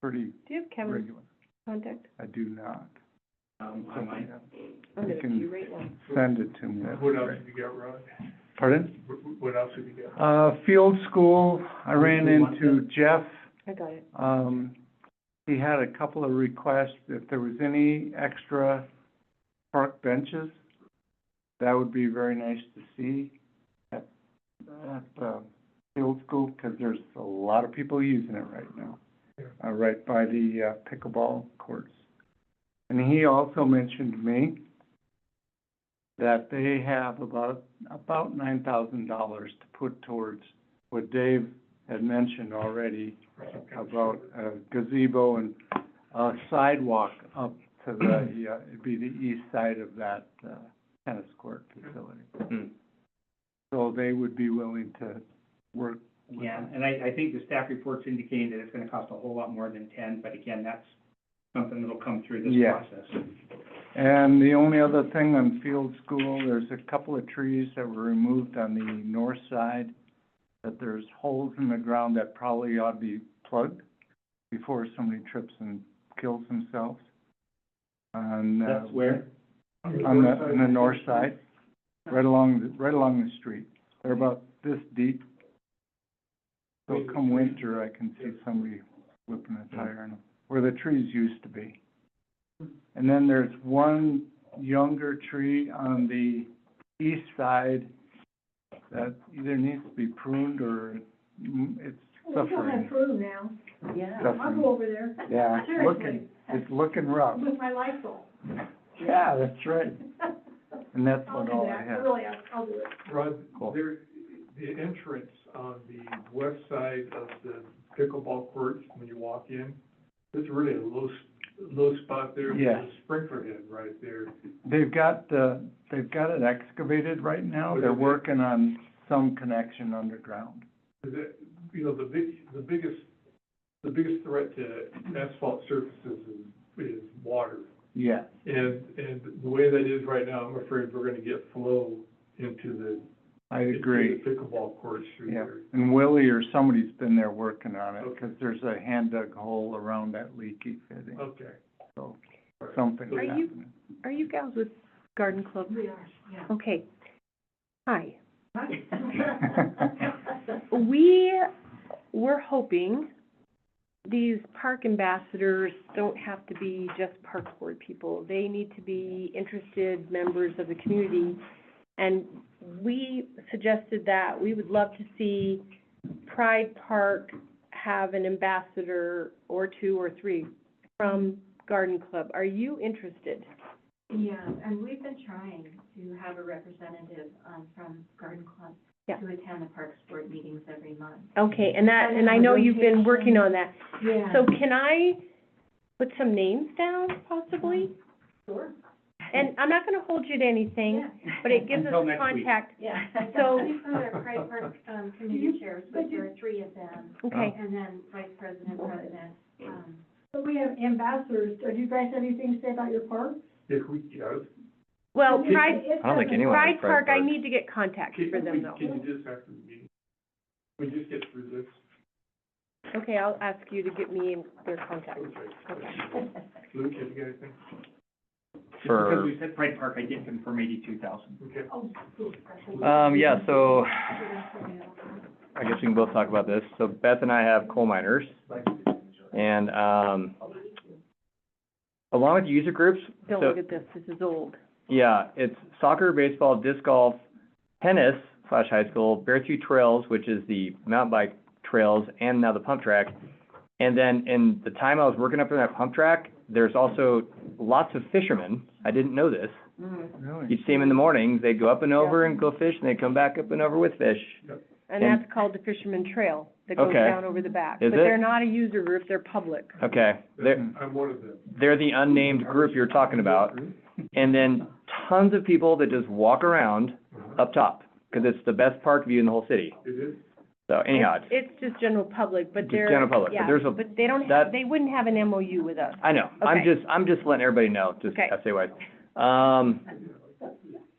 Pretty Do you have Kevin's regular. contact? I do not. I So, might. I'm You gonna can- see you right now. Send it to me. that'd be What else great. have you got, Rod? Pardon? What else have you got? Field school, I ran You want into Jeff. I got it. He had a couple of requests, if there was any extra park benches, that would be very nice to see at, field school, because there's a lot of people using it right now, right by the, pickleball courts. And he also mentioned to me that they have about $9,000 to put towards what Dave had mentioned already about a gazebo and a sidewalk up to the, it'd be the east side of that, tennis court facility. Hmm. So they would be willing to work with Yeah, us. and I think the staff report's indicating that it's gonna cost a whole lot more than 10, but again, that's something that'll come through this Yeah. process. And the only other thing on Field School, there's a couple of trees that were removed on the north side, that there's holes in the ground that probably ought to be plugged before somebody trips and kills themselves. And, That's where? on the north side, right along the street. They're about this deep. So come winter, I can see somebody whipping a tire in them, where the trees used to be. And then there's one younger tree on the east side that either needs to be pruned or it's Well, we don't have suffering. prune now. Yeah. I'll go over there. Yeah, it's Seriously. it's looking rough. With my Lysol. Yeah, that's right. And that's I'll what do all I that, have. really, I'll do it. Rod, Cool. the entrance on the west side of the pickleball courts, when you walk in, there's really a low spot there. Yeah. There's a sprinkler head right there. They've got it excavated right now. What They're is it? working on some connection underground. Is it, you know, the biggest threat to asphalt surfaces is water. Yeah. And the way that is right now, I'm afraid we're gonna get flow into the I agree. into the pickleball courts through Yeah, there. and Willie or somebody's been there working on it, Okay. 'cause there's a hand dug hole around that leaky fitting, Okay. so All right. something's Are you- happening. Are you gals with Garden Club? We are, yeah. Okay. Hi. We, We're hoping these park ambassadors don't have to be just park board people. They need to be interested members of the community. And we suggested that we would love to see Pride Park have an ambassador or two or three from Garden Club. Are you interested? Yeah, and we've been trying to have a representative, from Garden Club Yeah. to attend the Parks Board meetings every month. Okay, and I know you've been working on that. yeah. So can I put some names down possibly? Sure. And I'm not gonna hold you to anything, but it gives us Until a next week. contact. Yeah. So- These are the Pride Park, committee chairs, but there are three of them, Okay. and then vice president, president, So we have ambassadors, do you guys have anything to say about your park? Well, It's- Pride, it's I don't think doesn't- anyone- Pride Park, I Park. need to get contact for them though. Can you do this after the meeting? We just get through this. Okay, I'll ask you to get me their contact. Okay. Luke, have you got anything? Just For- because we said Pride Park, I did confirm 82,000. Okay. Oh, good. Yeah, so I guess we can both talk about this. So Beth and I have coal miners, and, along with user groups, Don't so, look at this, this is old. yeah, it's soccer, baseball, disc golf, tennis / high school, Beartooth Trails, which is the mountain bike trails, and now the pump track. And then in the time I was working up in that pump track, there's also lots of fishermen. I didn't know this. Really? You'd see them in the morning, they'd go up and over and go fish, and they'd come back up and over with fish. And And- that's called the Fisherman Trail, that goes Okay. down over the back. Is But it? they're not a user group, they're public. Okay, they're, I'm one of them. they're the unnamed group you're talking about. And then tons of people that just walk around up top, because it's the best park view in the whole city. It is? So anyhow, It's just general public, but Just they're, general public, but yeah, there's a- but they don't that- have, they wouldn't have an MOU with us. I know, Okay. I'm just letting everybody know, just Okay. SA wise.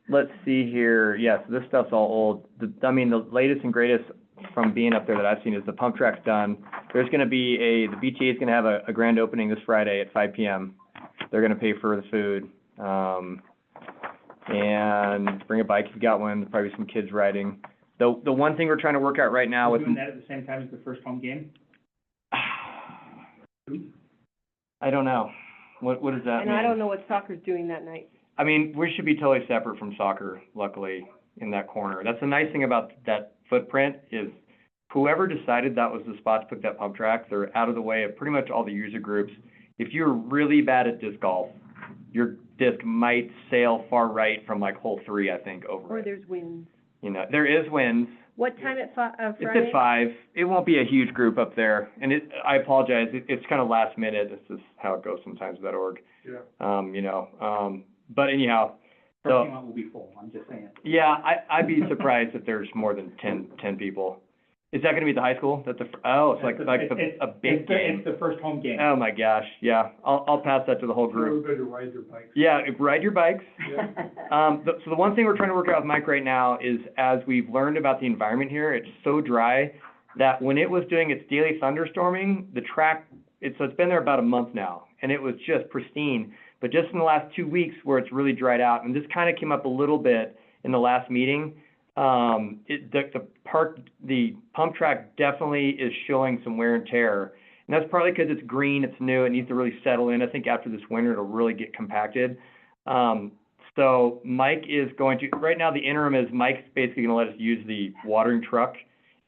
Let's see here, yes, this stuff's all old. The latest and greatest from being up there that I've seen is the pump track's done. There's gonna be the BTA is gonna have a grand opening this Friday at 5 PM. They're gonna pay for the food, and bring a bike if you got one, probably some kids riding. The one thing we're trying to work out right now We're with. doing that at the same time as the first home game? I don't know. What does that mean? And I don't know what soccer's doing that night. I mean, we should be totally separate from soccer, luckily, in that corner. That's the nice thing about that footprint is whoever decided that was the spot to put that pump track, they're out of the way of pretty much all the user groups. If you're really bad at disc golf, your disc might sail far right from like hole 3, I think, over Or it. there's winds. You know, there is winds. What time at It's Friday? at 5. It won't be a huge group up there, and I apologize, it's kind of last minute. This is how it goes sometimes with that org. Yeah. You know, but anyhow, Parking so, lot will be full, I'm just saying. yeah, I'd be surprised if there's more than 10 people. Is that gonna be at the high school? That's it's like a big game. It's the first home game. Oh my gosh, yeah, I'll pass that to the whole For group. everybody to ride their bikes. Yeah, ride your bikes. Yeah. So the one thing we're trying to work out with Mike right now is, as we've learned about the environment here, it's so dry that when it was doing its daily thunderstorming, the track, it's been there about a month now, and it was just pristine. But just in the last 2 weeks where it's really dried out, and this kind of came up a little bit in the last meeting, the pump track definitely is showing some wear and tear. And that's partly because it's green, it's new, it needs to really settle in. I think after this winter, it'll really get compacted. So Mike is going to, right now the interim is Mike's basically gonna let us use the watering truck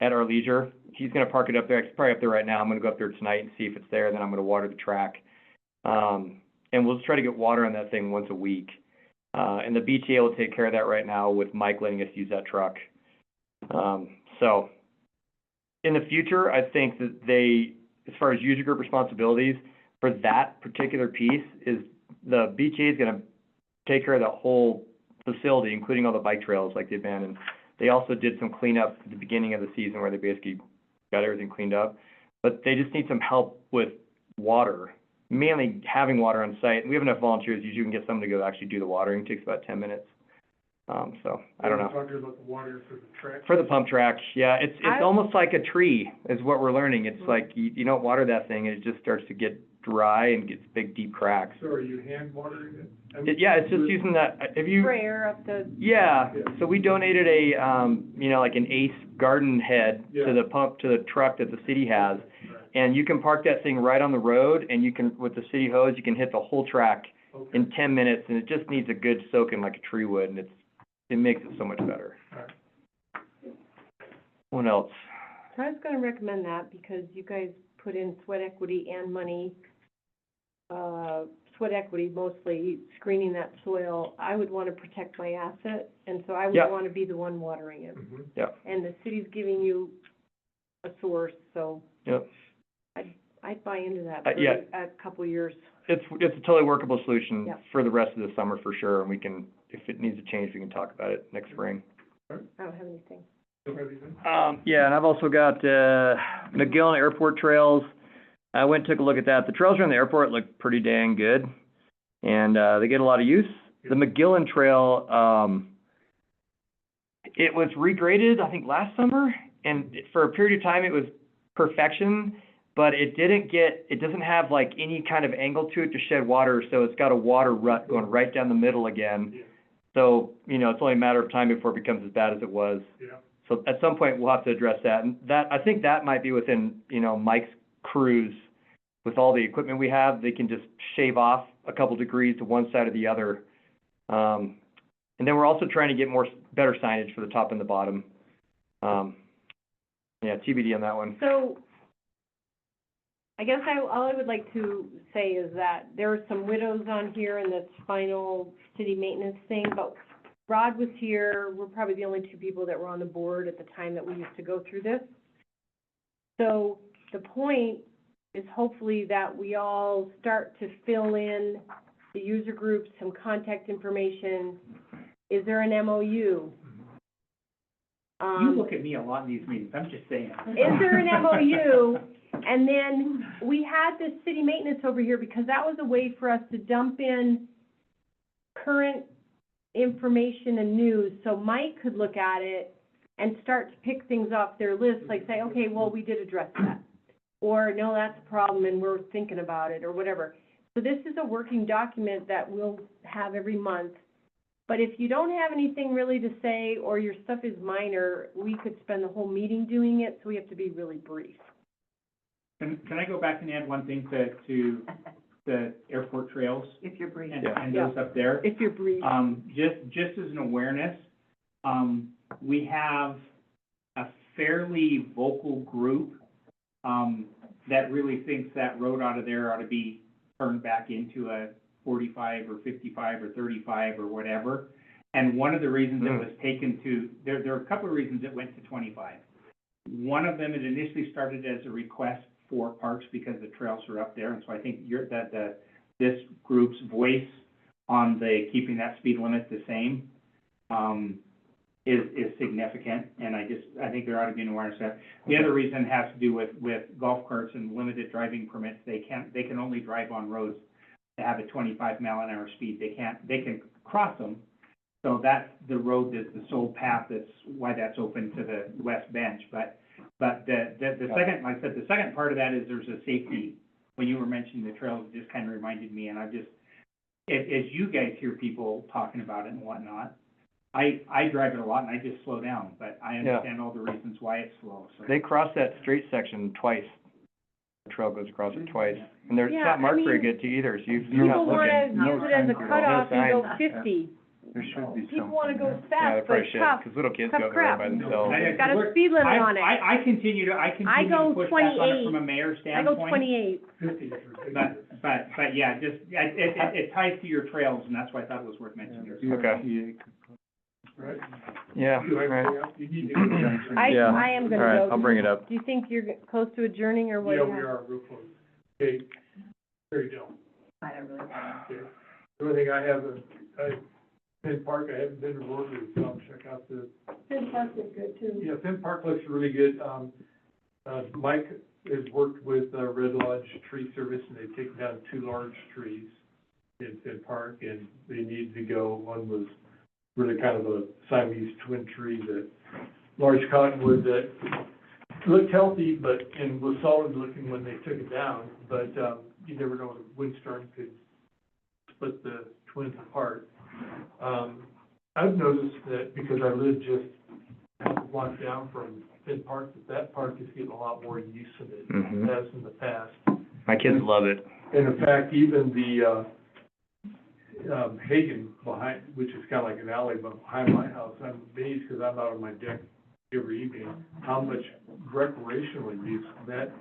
at our leisure. He's gonna park it up there, it's probably up there right now. I'm gonna go up there tonight and see if it's there, then I'm gonna water the track. And we'll just try to get water on that thing once a week. And the BTA will take care of that right now with Mike letting us use that truck. So in the future, I think that they, as far as user group responsibilities for that particular piece, is the BTA is gonna take care of the whole facility, including all the bike trails like they've been. And they also did some cleanup at the beginning of the season where they basically got everything cleaned up. But they just need some help with water, mainly having water on site. We have enough volunteers, usually you can get someone to go actually do the watering. It takes about 10 minutes. So, I don't know. Talking about the water for the track. For the pump track, yeah, it's I- almost like a tree is what we're learning. It's like you don't water that thing and it just starts to get dry and gets big, deep cracks. So are you hand watering it? Yeah, it's just using that, have you? Sprayer up the, Yeah, so we donated a, you know, like an Ace garden head to Yeah. the pump, to the truck that the city has. And you can park that thing right on the road, and you can, with the city hose, you can hit the whole track Okay. in 10 minutes, and it just needs a good soaking like a tree would, and it makes it so much better. Alright. What else? so I was gonna recommend that because you guys put in sweat equity and money, sweat equity mostly, screening that soil. I would wanna protect my asset, and so I would Yeah. wanna be the one watering it. Mhm. Yeah, And the city's giving you a source, so yep. I'd buy into that yeah. for a couple years. It's a totally workable solution Yeah. for the rest of the summer for sure, and we can, if it needs to change, we can talk about it next spring. I don't have anything. Don't have anything? Yeah, and I've also got, McGillen Airport trails. I went and took a look at that. The trails around the airport look pretty dang good, and, they get a lot of use. The McGillen Trail, it was regraded, I think, last summer, and for a period of time, it was perfection, but it doesn't have like any kind of angle to it to shed water, so it's got a water rut going right down the middle again. Yeah. So, you know, it's only a matter of time before it becomes as bad as it was. Yeah. So at some point, we'll have to address that, and that, I think that might be within, you know, Mike's crews. With all the equipment we have, they can just shave off a couple degrees to one side or the other. And then we're also trying to get better signage for the top and the bottom. Yeah, TBD on that one. So, I guess all I would like to say is that there are some widows on here in this final city maintenance thing, but Rod was here, we're probably the only two people that were on the board at the time that we used to go through this. So, the point is hopefully that we all start to fill in the user groups, some contact information. Is there an MOU? You look at me a lot in these meetings, I'm just saying. Is there an MOU? And then we had this city maintenance over here because that was a way for us to dump in current information and news, so Mike could look at it and start to pick things off their list, like say, okay, well, we did address that. Or, no, that's a problem and we're thinking about it, or whatever. So this is a working document that we'll have every month. But if you don't have anything really to say, or your stuff is minor, we could spend the whole meeting doing it, so we have to be really brief. Can I go back and add one thing to the airport trails If you're brief. and those up there? If you're brief. Just as an awareness, we have a fairly vocal group, that really thinks that road out of there ought to be turned back into a 45 or 55 or 35 or whatever. And one of the reasons it was taken to, there are a couple of reasons it went to 25. One of them, it initially started as a request for parks because the trails are up there, and so I think this group's voice on the keeping that speed limit the same, is significant, and I think there ought to be an awareness of that. The other reason has to do with golf carts and limited driving permits. They can only drive on roads that have a 25-mile-an-hour speed. They can cross them, so that's the road that's the sole path, that's why that's open to the west bench. But the second, like I said, the second part of that is there's a safety. When you were mentioning the trails, it just kind of reminded me, and as you guys hear people talking about it and whatnot, I drive it a lot and I just slow down, but I understand all the reasons why it's slow, so. They cross that straight section twice. The trail goes across it twice. And they're Yeah, not marked I very mean, good to either, so you've People got wanna looking. use it as a cutoff and go 50. There should be People something. wanna go Yeah, they fast, but probably should, tough. 'cause little kids tough go there crap. by themselves. I- It's got a speed limit on it. I continue to go push back on it 28. from a mayor I go standpoint. 28. 50 is ridiculous. But yeah, it ties to your trails, and that's why I thought it was worth mentioning. Okay. Right? Yeah, You have right. anything else? You need to go. Yeah. I am gonna All right, go. I'll bring it up. Do you think you're close to adjourning, or what? Yeah, do you we have? are real close. Okay, there you go. I don't really have. Okay. The only thing I have is, Finn Park, I haven't been to Rotary, so I'll check out the, Finn Park is good too. yeah, Finn Park looks really good. Mike has worked with, Red Lodge Tree Service, and they've taken down 2 large trees in Finn Park, and they needed to go. One was really kind of a Siamese twin tree, that large cottonwood that looked healthy, and was solid looking when they took it down, but, you never know, a windstorm could split the twins apart. I've noticed that because I live just a block down from Finn Park, that park is getting a lot more use of it than it has in the past. My kids love it. And in fact, even the, Hagen behind, which is kind of like an alley behind my house, I'm amazed because I'm out on my deck every evening, how much recreational use that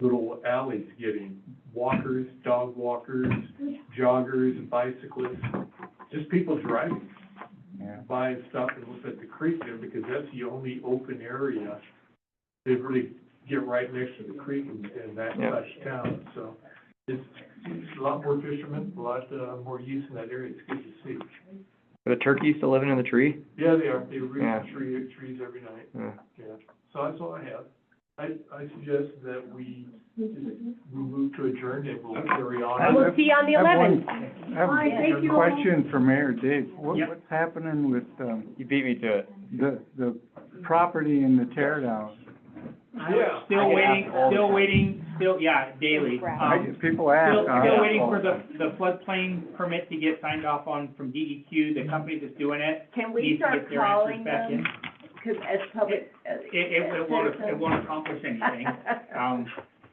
little alley's getting. Walkers, dog walkers, joggers, bicyclists, just people driving by and stop and look at the creek there, because that's the only open area. They really get right next to the creek in that such town, so it's a lot more fishermen, a lot, more use in that area. It's good to see. Are the turkeys still living in the tree? Yeah, they are. They root Yeah. trees every night. Yeah. Yeah. So that's all I have. I suggest that we move to adjourn, and we'll carry on. We'll see you on the I have 11th. I have Hi, thank a you. question for Mayor Dave. Yep. What's happening with, You beat me to it. the property in the tear down? Yeah. Still waiting, daily. People ask. Still waiting for the floodplain permit to get signed off on from DEQ, the company that's doing it. Can needs we to start get their answers calling back them? in. Because as public. It won't accomplish anything.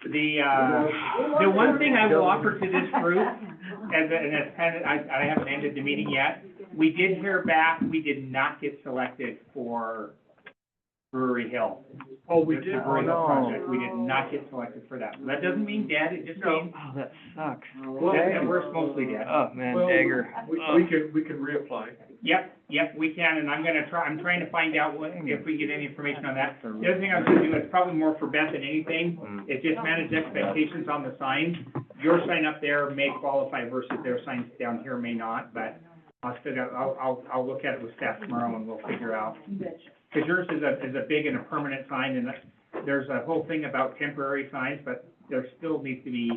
The one thing I will offer to this group, and it's kind of, I haven't ended the meeting yet, we did hear back, we did not get selected for Brewery Hill. Oh, we The did? Brewery Hill no. project, we did not get selected for that. That doesn't mean dead, it just means, Oh, that sucks. that we're mostly dead. Oh, man, Well, dagger. we can reapply. Yep, we can, and I'm trying to find out if we get any information on that. The other thing I was gonna do, it's probably more for Beth than anything, is just manage expectations on the signs. Your sign up there may qualify versus their signs down here may not, but I'll look at it with staff tomorrow and we'll figure out. Because yours is a big and a permanent sign, and there's a whole thing about temporary signs, but there still needs to be,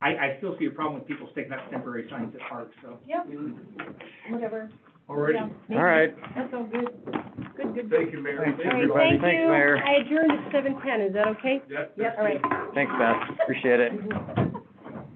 I still see a problem with people sticking up temporary signs at parks, so. Yep, whatever. Already. All right. That's all good. Good. Thank you, Mayor. Thanks, All right, everybody. thank Thanks, you. Mayor. I adjourned at 7:10, is that okay? Yep. All right. Thanks, Beth. Appreciate it.